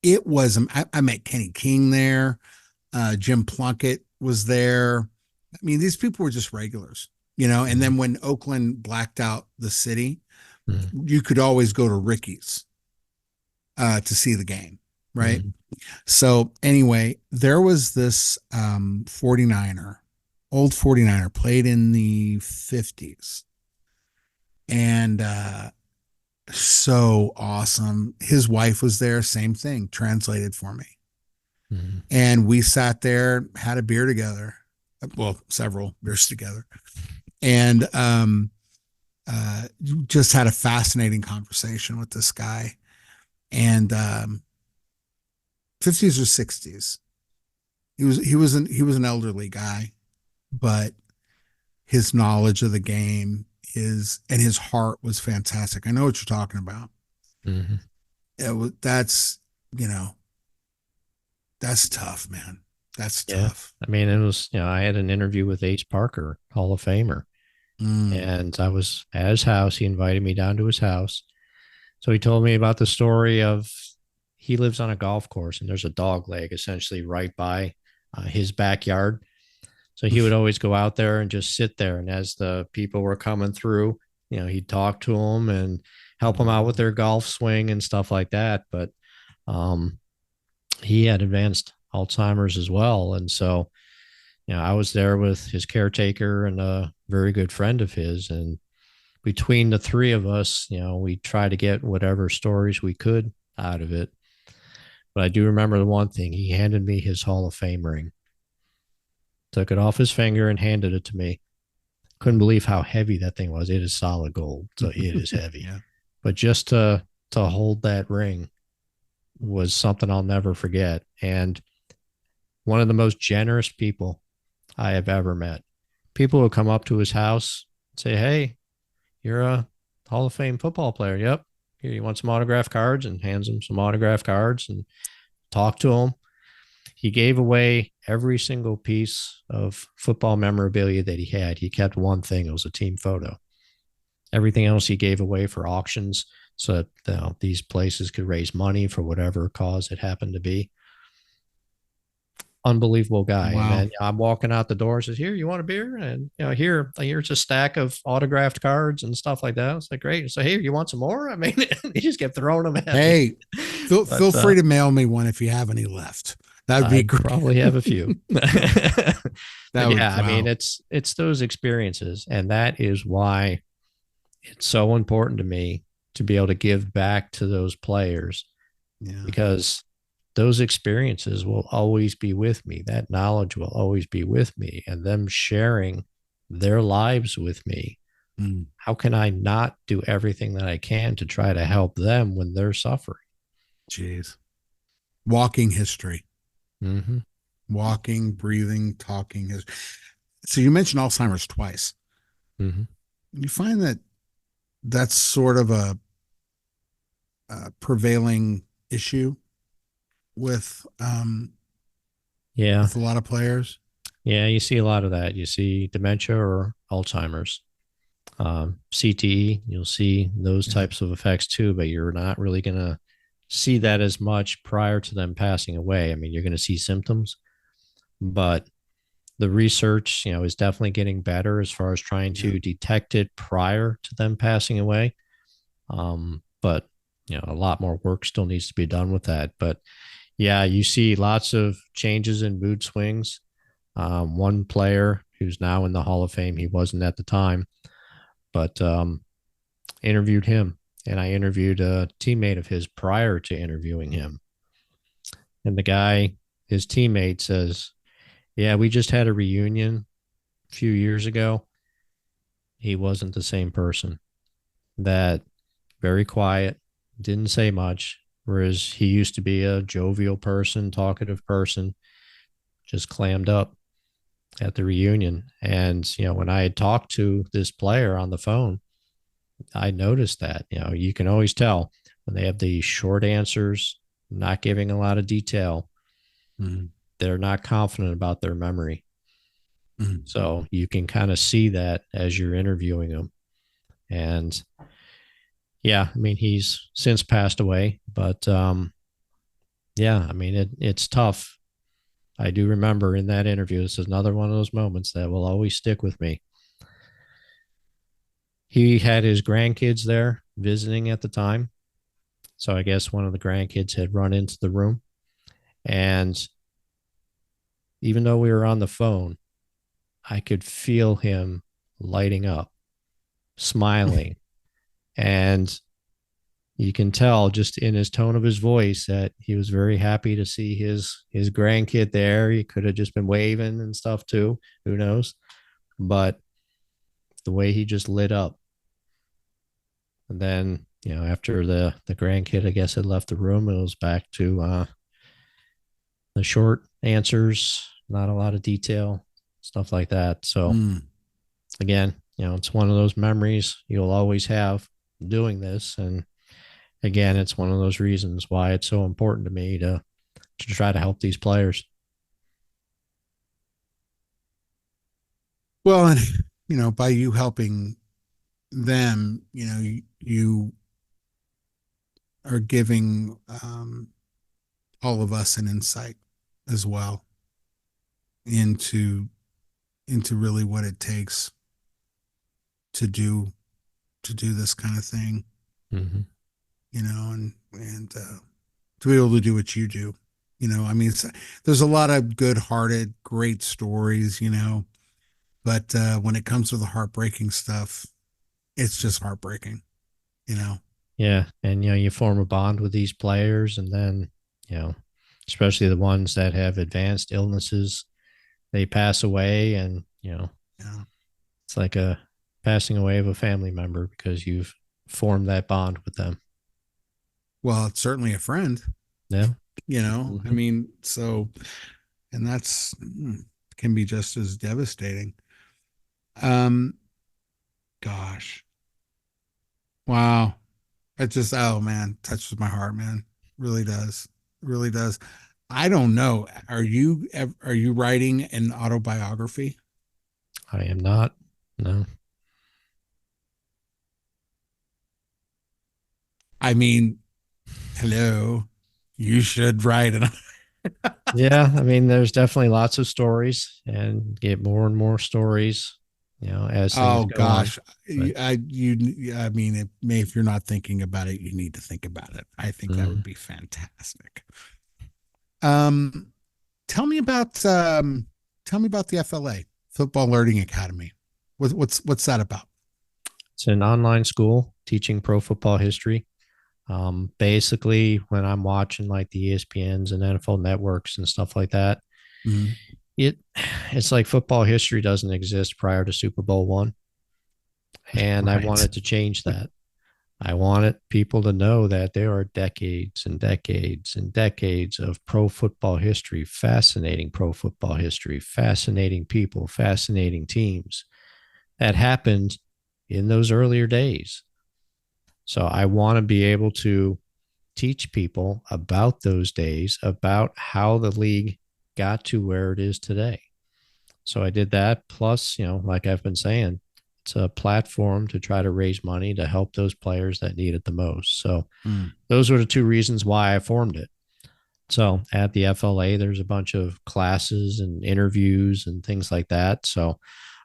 it was, I met Kenny King there. Jim Plunkett was there. I mean, these people were just regulars, and then when Oakland blacked out the city, you could always go to Ricky's to see the game. Right. So anyway, there was this 49er, old 49er, played in the 50s. And so awesome. His wife was there, same thing, translated for me. And we sat there, had a beer together. Well, several beers together. And just had a fascinating conversation with this guy, and 50s or 60s. He was an elderly guy, but his knowledge of the game, his heart was fantastic. I know what you're talking about.
Mm-hmm.
That's, you know, that's tough, man. That's
Yeah.
tough.
I mean, it was, I had an interview with Ace Parker, Hall of Famer, and I was at his house. He invited me down to his house. So he told me about the story of he lives on a golf course and there's a dog leg essentially right by his backyard. So he would always go out there and just sit there. And as the people were coming through, he'd talk to them and help them out with their golf swing and stuff like that. But he had advanced Alzheimer's as well. And so, I was there with his caretaker and a very good friend of his. And between the three of us, we tried to get whatever stories we could out of it. But I do remember the one thing. He handed me his Hall of Fame ring, took it off his finger and handed it to me. Couldn't believe how heavy that thing was. It is solid gold, so it is heavy.
Yeah.
But just to hold that ring was something I'll never forget. And one of the most generous people I have ever met. People who come up to his house and say, "Hey, you're a Hall of Fame football player. Yep. Here, you want some autograph cards?" And hands him some autograph cards and talk to him. He gave away every single piece of football memorabilia that he had. He kept one thing. It was a team photo. Everything else he gave away for auctions so that these places could raise money for whatever cause it happened to be. Unbelievable guy. Wow. And then I'm walking out the door and says, "Here, you want a beer?" And here's a stack of autographed cards and stuff like that. It's like, great. So, "Hey, you want some more?" I mean, he just kept throwing them at me.
Feel free to mail me one if you have any left. That'd be great.
Probably have a few.
Wow.
I mean, it's those experiences, and that is why it's so important to me to be able to give back to those players, because those experiences will always be with me. That knowledge will always be with me, and them sharing their lives with me. How can I not do everything that I can to try to help them when they're suffering?
Jeez. Walking history.
Mm-hmm.
Walking, breathing, talking. So you mentioned Alzheimer's twice.
Mm-hmm.
You find that that's sort of a prevailing issue with with a lot of players.
Yeah, you see a lot of that. You see dementia or Alzheimer's, CTE. You'll see those types of effects too, but you're not really going to see that as much prior to them passing away. I mean, you're going to see symptoms, but the research, is definitely getting better as far as trying to detect it prior to them passing away. But a lot more work still needs to be done with that. But yeah, you see lots of changes in mood swings. One player who's now in the Hall of Fame, he wasn't at the time, but interviewed him. And I interviewed a teammate of his prior to interviewing him. And the guy, his teammate, says, "Yeah, we just had a reunion a few years ago. He wasn't the same person. That very quiet, didn't say much, whereas he used to be a jovial person, talkative person, just clammed up at the reunion." And, when I had talked to this player on the phone, I noticed that, you can always tell when they have the short answers, not giving a lot of detail, they're not confident about their memory. So you can kind of see that as you're interviewing them. And yeah, I mean, he's since passed away, but yeah, I mean, it's tough. I do remember in that interview, this is another one of those moments that will always stick with me. He had his grandkids there visiting at the time. So I guess one of the grandkids had run into the room. And even though we were on the phone, I could feel him lighting up, smiling. And you can tell just in his tone of his voice that he was very happy to see his grandkid there. He could have just been waving and stuff too. Who knows? But the way he just lit up And then, after the grandkid, I guess, had left the room, it was back to the short answers, not a lot of detail, stuff like that. So again, it's one of those memories you'll always have doing this. And again, it's one of those reasons why it's so important to me to try to help these players.
Well, and by you helping them, you are giving all of us an insight as well into really what it takes to do this kind of thing,
Mm-hmm.
and to be able to do what you do. I mean, there's a lot of good-hearted, great stories, but when it comes to the heartbreaking stuff, it's just heartbreaking,
Yeah. And, you form a bond with these players, and then, especially the ones that have advanced illnesses, they pass away, and,
Yeah.
it's like a passing away of a family member because you've formed that bond with them.
Well, it's certainly a friend,
Yeah.
I mean, so, and that's can be just as devastating. Um, Gosh, wow. It just, oh man, touches my heart, man. Really does. Really does. I don't know. Are you writing an autobiography?
I am not. No.
I mean, hello, you should write it.
Yeah. I mean, there's definitely lots of stories, and get more and more stories, as things
Oh
go on.
gosh,
But,
I mean, if you're not thinking about it, you need to think about it. I think that would
mm,
be fantastic. Um, tell me about the FLA, Football Learning Academy. What's that about?
it's an online school teaching pro football history. Basically, when I'm watching like the ESPNs and NFL networks and stuff like that,
Mhm.
it it's like football history doesn't exist prior to Super Bowl one, and I
Right.
wanted to change that. I wanted people to know that there are decades and decades and decades of pro football history, fascinating pro football history, fascinating people, fascinating teams that happened in those earlier days. So I want to be able to teach people about those days, about how the league got to where it is today. So I did that. Plus, like I've been saying, it's a platform to try to raise money to help those players that need it the most. So
Mm.
those were the two reasons why I formed it. So at the FLA, there's a bunch of classes and interviews and things like that. So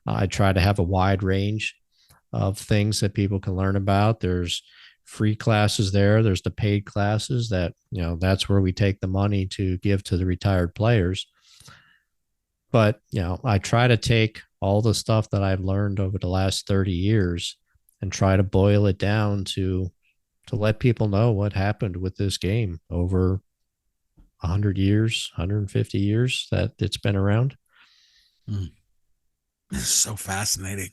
I try to have a wide range of things that people can learn about. There's free classes there. There's the paid classes that, that's where we take the money to give to the retired players. But, I try to take all the stuff that I've learned over the last 30 years and try to boil it down to let people know what happened with this game over 100 years, 150 years that it's been around.
Mm. This is so fascinating.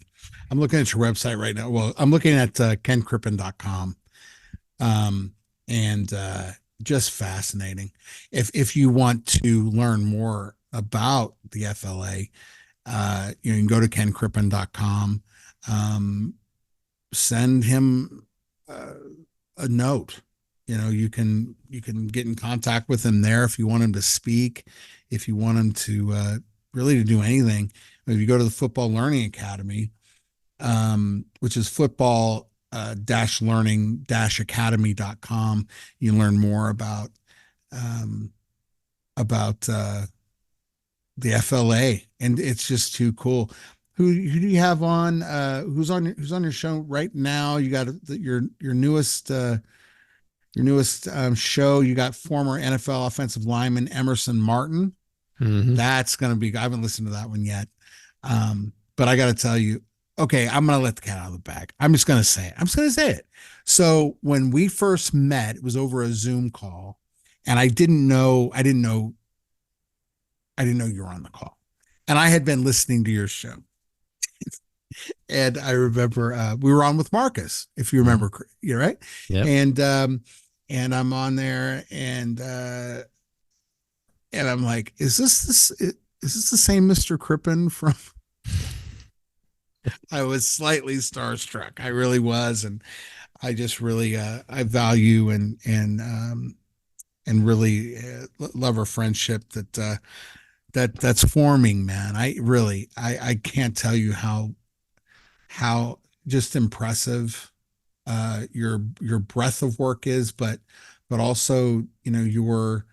I'm looking at your website right now. Well, I'm looking at kencrippen.com. Um, and just fascinating. If you want to learn more about the FLA, you can go to kencrippen.com. Send him a note. You can get in contact with him there if you want him to speak, if you want him to really to do anything. If you go to the Football Learning Academy, which is football learning academy.com, you can learn more um, about the FLA, and it's just too cool. Who do you have on? Who's on your show right now? You got your newest show. You got former NFL offensive lineman Emerson Martin.
Mm-hmm.
That's gonna be. I haven't listened to that one yet, but I got to tell you. Okay, I'm gonna let the cat out of the bag. I'm just gonna say it. I'm just gonna say it. So when we first met, it was over a Zoom call, and I didn't know. I didn't know you were on the call, and I had been listening to your show. And I remember we were on with Marcus, if you remember, you're right.
Yep.
And I'm on there and I'm like, is this the same Mr. Crippen from I was slightly starstruck. I really was. And I just really I value and really love our friendship that's forming, man. I can't tell you how just impressive your breadth of work is, but also, you know, your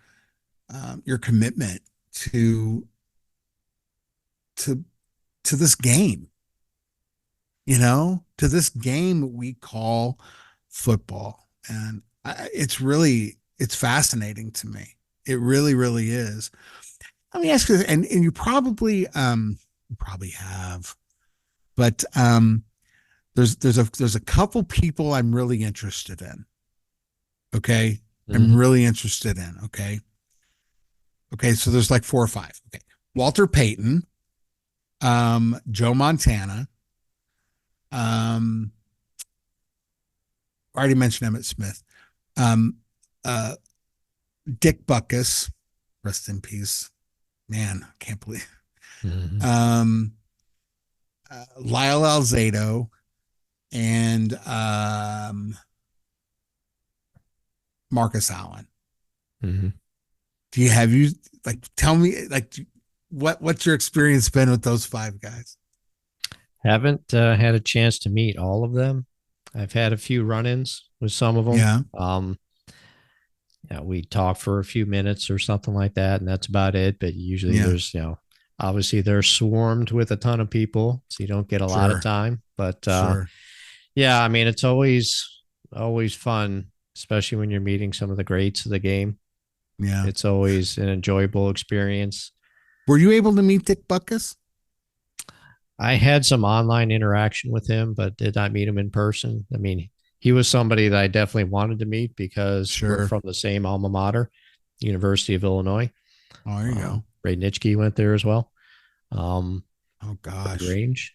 commitment to to to this game, you know, to this game we call football. And it's fascinating to me. It really, really is. Let me ask you, and you probably have, but there's a couple people I'm really interested in. Okay. I'm really interested in. Okay. Okay. So there's like 4 or 5. Okay. Walter Payton, Joe Montana, I already mentioned Emmitt Smith, um, uh, Dick Buckus, rest in peace. Man, I can't believe. Um, Lyle Alzado and Marcus Allen. Have you like tell me like what's your experience been with those 5 guys?
Haven't had a chance to meet all of them. I've had a few run-ins with some of them. Yeah. We talk for a few minutes or something like that, and that's about it. But usually there's, obviously they're swarmed with a ton of people, so you don't get a lot of time. But yeah, I mean, it's always fun, especially when you're meeting some of the greats of the game.
Yeah.
It's always an enjoyable experience.
Were you able to meet Dick Buckus?
I had some online interaction with him, but did not meet him in person. I mean, he was somebody that I definitely wanted to meet because we're from the same alma mater, University of Illinois.
Oh, there you go.
Ray Nitschke went there as well.
Oh gosh.
Range.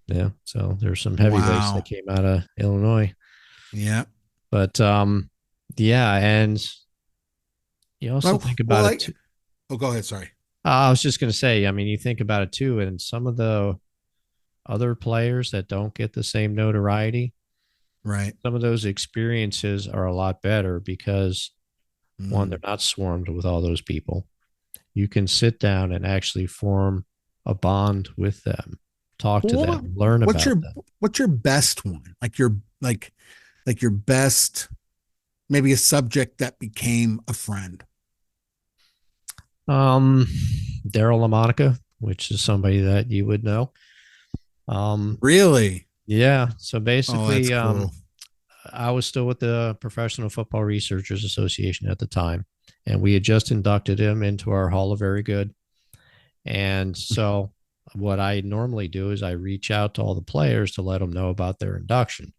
Yeah. So there's some heavyweights that came out of Illinois.
Yeah.
But yeah, and you also think about it too.
Oh, go ahead. Sorry.
I was just going to say, I mean, you think about it too, and some of the other players that don't get the same notoriety,
right?
Some of those experiences are a lot better because one, they're not swarmed with all those people. You can sit down and actually form a bond with them, talk to them, learn about them.
What's your best one? Like your best, maybe a subject that became a friend.
Daryl LaMonica, which is somebody that you would know.
Really?
Yeah. So basically,
cool.
I was still with the Professional Football Researchers Association at the time, and we had just inducted him into our Hall of Very Good. And so what I normally do is I reach out to all the players to let them know about their induction.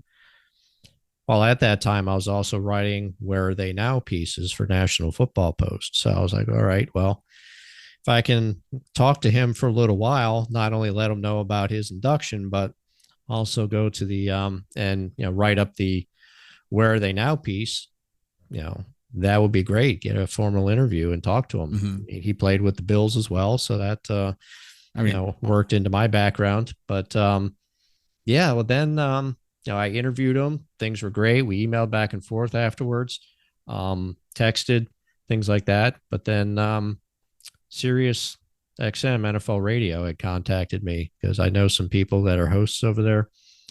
Well, at that time, I was also writing Where Are They Now pieces for National Football Post. So I was like, all right, well, if I can talk to him for a little while, not only let him know about his induction, but also go to the and write up the Where Are They Now piece, that would be great. Get a formal interview and talk to him.
Mm-hmm.
He played with the Bills as well, so that worked into my background. But yeah, well then I interviewed him. Things were great. We emailed back and forth afterwards, texted, things like that. But then Sirius XM NFL Radio had contacted me because I know some people that are hosts over there.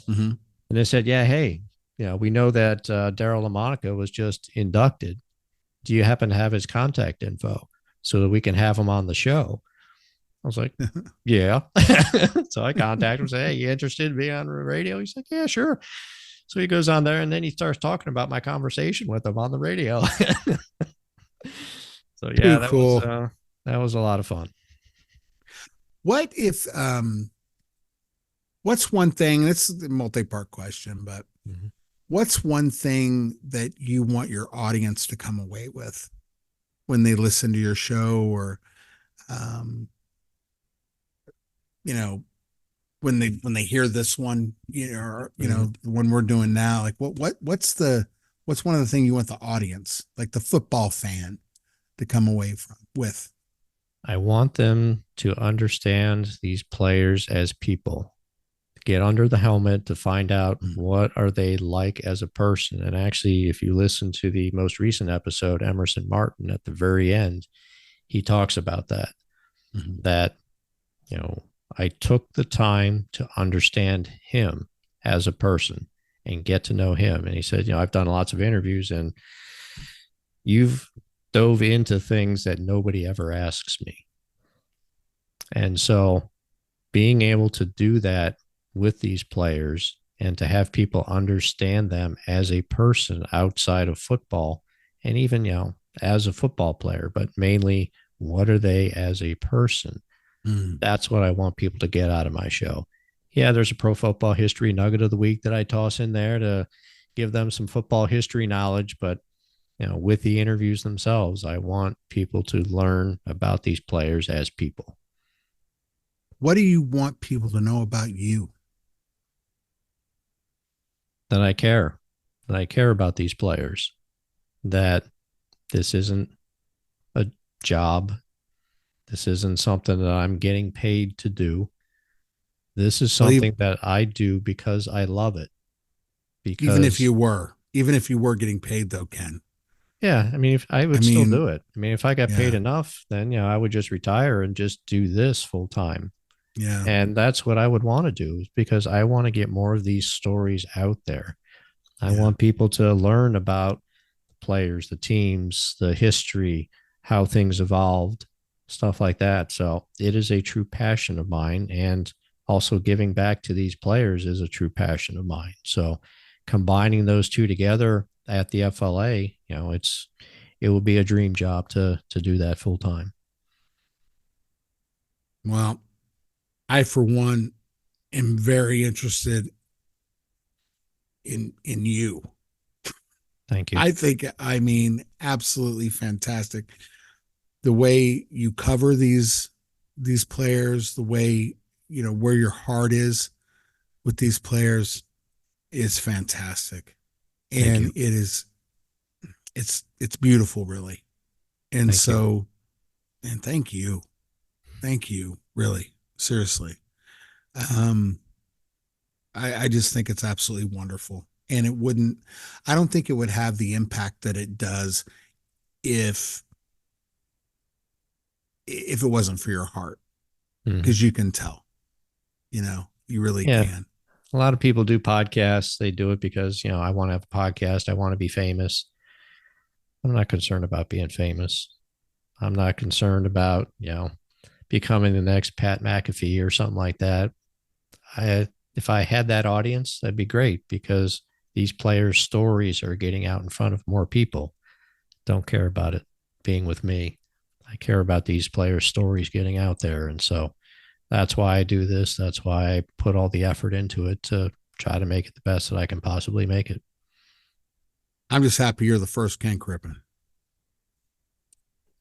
Mm-hmm.
And they said, yeah, hey, we know that Daryl LaMonica was just inducted. Do you happen to have his contact info so that we can have him on the show? I was like, yeah. So I contacted him and said, hey, you interested in being on the radio? He's like, yeah, sure. So he goes on there and then he starts talking about my conversation with him on the radio. So yeah, that was a lot of fun.
What if what's one thing, it's a multi-part question, but what's one thing that you want your audience to come away with when they listen to your show, or when they hear this one, when we're doing now, like what's one of the things you want the audience, like the football fan, to come away with?
I want them to understand these players as people, get under the helmet to find out what are they like as a person. And actually, if you listen to the most recent episode, Emerson Martin, at the very end, he talks about that, that, I took the time to understand him as a person and get to know him. And he said, I've done lots of interviews and you've dove into things that nobody ever asks me. And so being able to do that with these players and to have people understand them as a person outside of football, and even, as a football player, but mainly what are they as a person? That's what I want people to get out of my show. Yeah, there's a pro football history nugget of the week that I toss in there to give them some football history knowledge. But, with the interviews themselves, I want people to learn about these players as people.
What do you want people to know about you?
That I care about these players, that this isn't a job. This isn't something that I'm getting paid to do. This is something that I do because I love it. Because
even if you were getting paid though, Ken.
Yeah. I mean, I would still do it. I mean, if I got paid enough, then, I would just retire and just do this full time.
Yeah.
And that's what I would want to do, because I want to get more of these stories out there. I want people to learn about the players, the teams, the history, how things evolved, stuff like that. So it is a true passion of mine, and also giving back to these players is a true passion of mine. So combining those two together at the FLA, it will be a dream job to do that full time.
Well, I, for one, am very interested in you.
Thank you.
I mean, absolutely fantastic. The way you cover these players, the way, where your heart is with these players is fantastic. And it's beautiful, really. And and thank you. Thank you, really, seriously. I just think it's absolutely wonderful. And I don't think it would have the impact that it does if it wasn't for your heart, because you can tell, you really can.
A lot of people do podcasts. They do it because, I want to have a podcast. I want to be famous. I'm not concerned about being famous. I'm not concerned about, becoming the next Pat McAfee or something like that. If I had that audience, that'd be great, because these players' stories are getting out in front of more people. Don't care about it being with me. I care about these players' stories getting out there. And so that's why I do this. That's why I put all the effort into it, to try to make it the best that I can possibly make it.
I'm just happy you're the first Ken Crippen.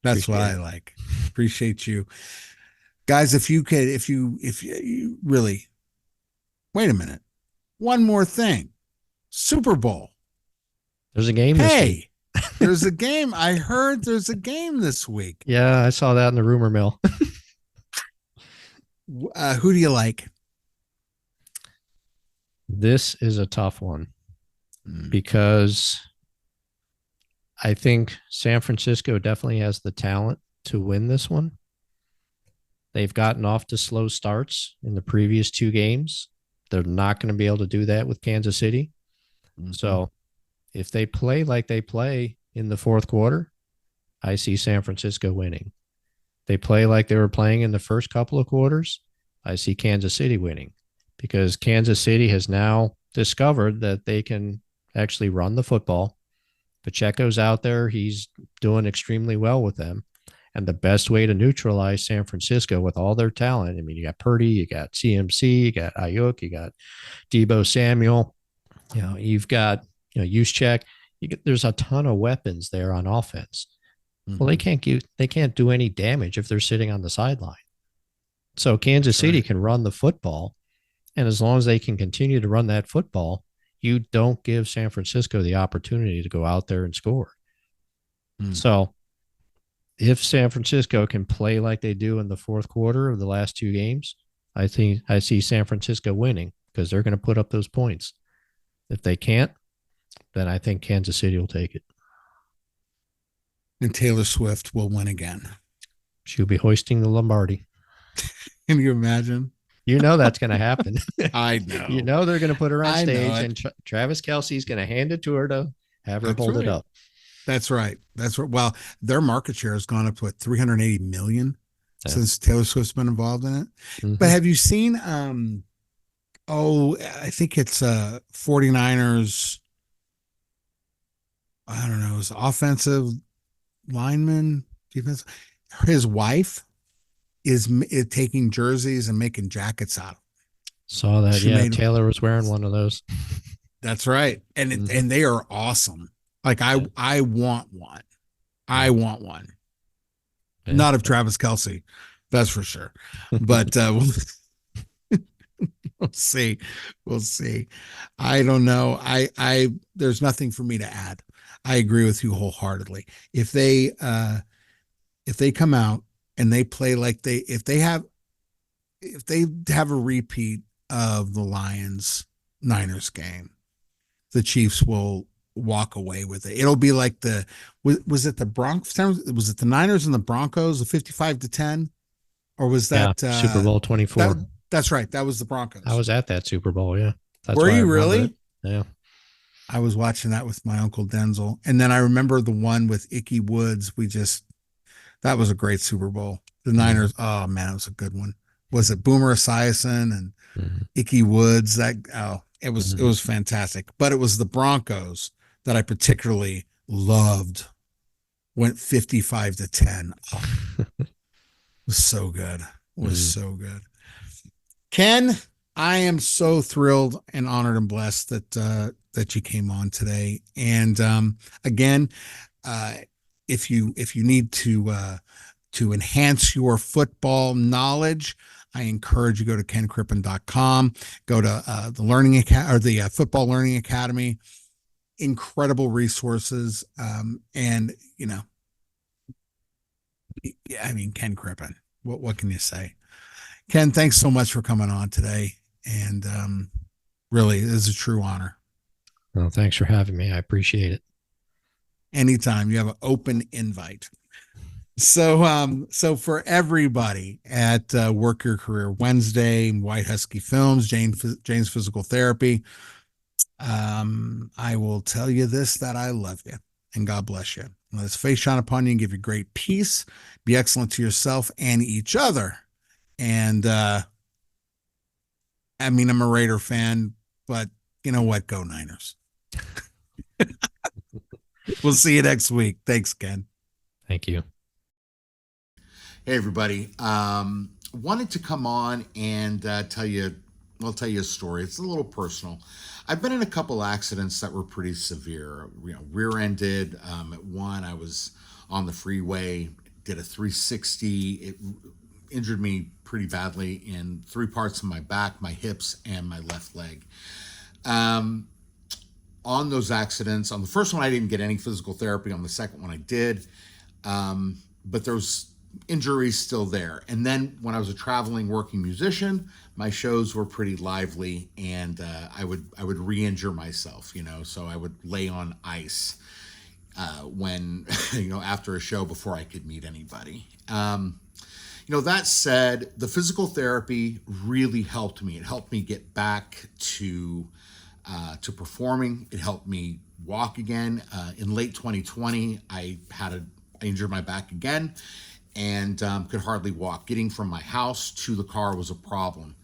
That's what I like. Appreciate you. Guys, if you really, wait a minute. One more thing. Super Bowl.
There's a game this week.
There's a game. I heard there's a game this week.
Yeah, I saw that in the rumor mill.
Who do you like?
This is a tough one, because I think San Francisco definitely has the talent to win this one. They've gotten off to slow starts in the previous two games. They're not going to be able to do that with Kansas City. So if they play like they play in the fourth quarter, I see San Francisco winning. They play like they were playing in the first couple of quarters, I see Kansas City winning, because Kansas City has now discovered that they can actually run the football. Pacheco's out there. He's doing extremely well with them. And the best way to neutralize San Francisco with all their talent, I mean, you got Purdy, you got CMC, you got Ayuk, you got Debo Samuel, you've got, Juszczyk. There's a ton of weapons there on offense. Well, they can't do any damage if they're sitting on the sideline. So Kansas City can run the football, And as long as they can continue to run that football, you don't give San Francisco the opportunity to go out there and score. So if San Francisco can play like they do in the fourth quarter of the last two games, I think I see San Francisco winning because they're going to put up those points. If they can't, then I think Kansas City will take it.
And Taylor Swift will win again.
She'll be hoisting the Lombardi.
Can you imagine?
You know that's going to happen.
I know.
You know they're going to put her on stage, and Travis Kelce's going to hand it to her to have her hold it up.
That's right. That's right. Well, their market share has gone up to 380 million since Taylor Swift's been involved in it. But have you seen? I think it's 49ers. I don't know. His offensive lineman, defense. His wife is taking jerseys and making jackets out of them.
Saw that. Taylor was wearing one of those.
That's right. And and they are awesome. Like I want one. I want one. Yeah. Not of Travis Kelce. That's for sure. But we'll see. We'll see. I don't know. There's nothing for me to add. I agree with you wholeheartedly. If they come out and they play like if they have a repeat of the Lions-Niners game, the Chiefs will walk away with it. It'll be like was it the Broncos? Was it the Niners and the Broncos, the 55-10? Or was that
Super Bowl 24?
That's right. That was the Broncos.
I was at that Super Bowl, yeah.
Were you really?
Yeah.
I was watching that with my Uncle Denzel. And then I remember the one with Ickey Woods. That was a great Super Bowl. The Niners, oh man, it was a good one. Was it Boomer Esiason and Ickey Woods? It was fantastic. But it was the Broncos that I particularly loved. Went 55-10. Oh, it was so good. So good. Ken, I am so thrilled and honored and blessed that you came on today. And again, if you need to enhance your football knowledge, I encourage you to go to kencrippen.com, go to the Learning Academy or the Football Learning Academy. Incredible resources. And Ken Crippen, what can you say? Ken, thanks so much for coming on today. And really, it is a true honor.
Well, thanks for having me. I appreciate it.
Anytime. You have an open invite. So for everybody at Work Your Career Wednesday, White Husky Films, Jane's Physical Therapy, I will tell you this, that I love you and God bless you. Let His face shine upon you and give you great peace. Be excellent to yourself and each other. And I'm a Raider fan, but you know what? Go Niners. We'll see you next week. Thanks, Ken.
Thank you.
Hey, everybody. Wanted to come on and tell you a story. It's a little personal. I've been in a couple accidents that were pretty severe. Rear-ended. At one, I was on the freeway, did a 360. It injured me pretty badly in three parts of my back, my hips, and my left leg. On those accidents, on the first one, I didn't get any physical therapy. On the second one, I did. But there was injuries still there. And then when I was a traveling working musician, my shows were pretty lively, and I would re-injure myself, so I would lay on ice when, after a show before I could meet anybody. That said, the physical therapy really helped me. It helped me get back to performing. It helped me walk again. In late 2020, I injured my back again and could hardly walk. Getting from my house to the car was a problem.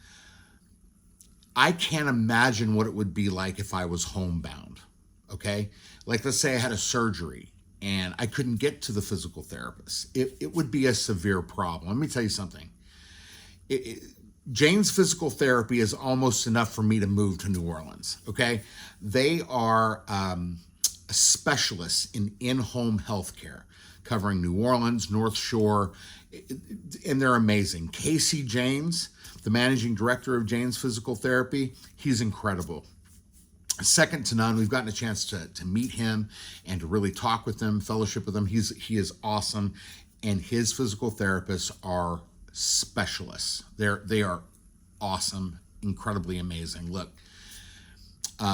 I can't imagine what it would be like if I was homebound, okay? Like, let's say I had a surgery and I couldn't get to the physical therapist. It would be a severe problem. Let me tell you something. Jane's Physical Therapy is almost enough for me to move to New Orleans, okay? They are specialists in in-home healthcare, covering New Orleans, North Shore, and they're amazing. Casey James, the managing director of James Physical Therapy, he's incredible. Second to none. We've gotten a chance to meet him and to really talk with him, fellowship with him. He is awesome, and his physical therapists are specialists. They are awesome, incredibly amazing. Look,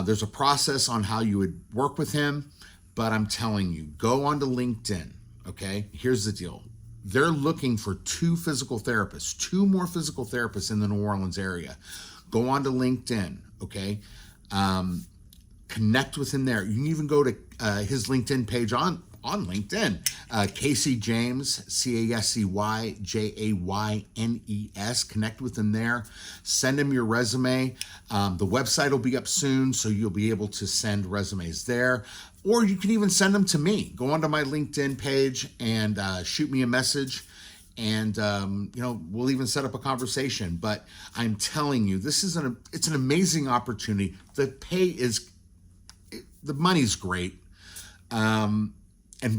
there's a process on how you would work with him, but I'm telling you, go onto LinkedIn. Okay, here's the deal. They're looking for two more physical therapists in the New Orleans area. Go onto LinkedIn. Okay. Connect with him there. You can even go to his LinkedIn page on LinkedIn. Casey James, CASEYJAYNES. Connect with him there. Send him your resume. The website will be up soon, so you'll be able to send resumes there. Or you can even send them to me. Go onto my LinkedIn page and shoot me a message. And, we'll even set up a conversation. But I'm telling you, it's an amazing opportunity. The money's great. And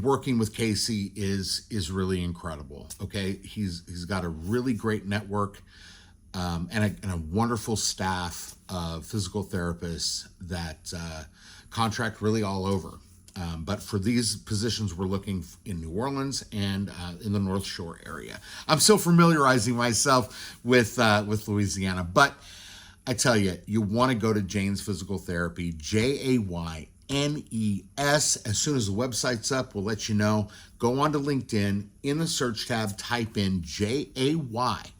working with Casey is really incredible. Okay. He's got a really great network, and a wonderful staff of physical therapists that contract really all over. But for these positions, we're looking in New Orleans and in the North Shore area. I'm still familiarizing myself with Louisiana, but I tell you, you want to go to James Physical Therapy, JAYNES. As soon as the website's up, we'll let you know. Go onto LinkedIn. In the search tab, type in JAYNES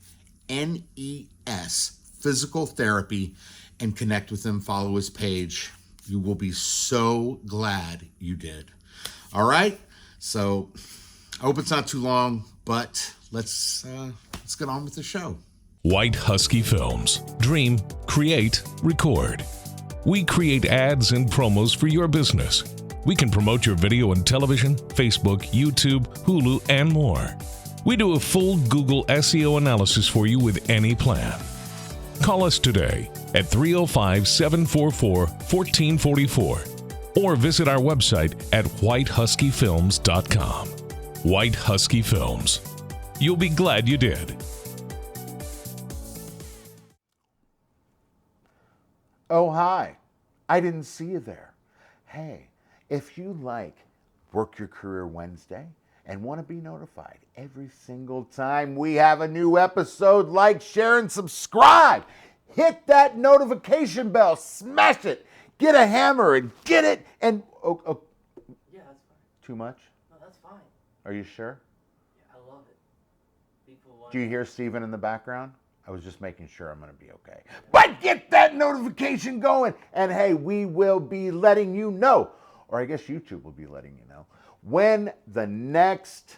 Physical Therapy and connect with him. Follow his page. You will be so glad you did. All right. So I hope it's not too long, but let's get on with the show.
White Husky Films. Dream, create, record. We create ads and promos for your business. We can promote your video on television, Facebook, YouTube, Hulu, and more. We do a full Google SEO analysis for you with any plan. Call us today at 305-744-1444 or visit our website at whitehuskyfilms.com. White Husky Films. You'll be glad you did.
Oh, hi. I didn't see you there. Hey, if you like Work Your Career Wednesday and want to be notified every single time we have a new episode, like, share, and subscribe. Hit that notification bell. Smash it. Get a hammer and get it. And
Yeah, that's fine.
Too much?
No, that's fine.
Are you sure?
Yeah, I love it. People want.
Do you hear Steven in the background? I was just making sure I'm going to be okay. But get that notification going. And hey, we will be letting you know, or I guess YouTube will be letting you know, when the next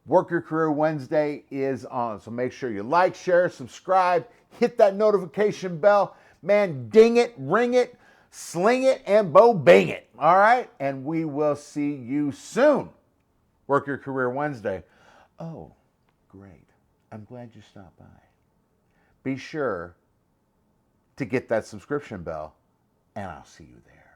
Work Your Career Wednesday is on. So make sure you like, share, subscribe, hit that notification bell. Man, ding it, ring it, sling it, and bo-bing it. All right? And we will see you soon. Work Your Career Wednesday. Oh, great. I'm glad you stopped by. Be sure to get that subscription bell, and I'll see you there.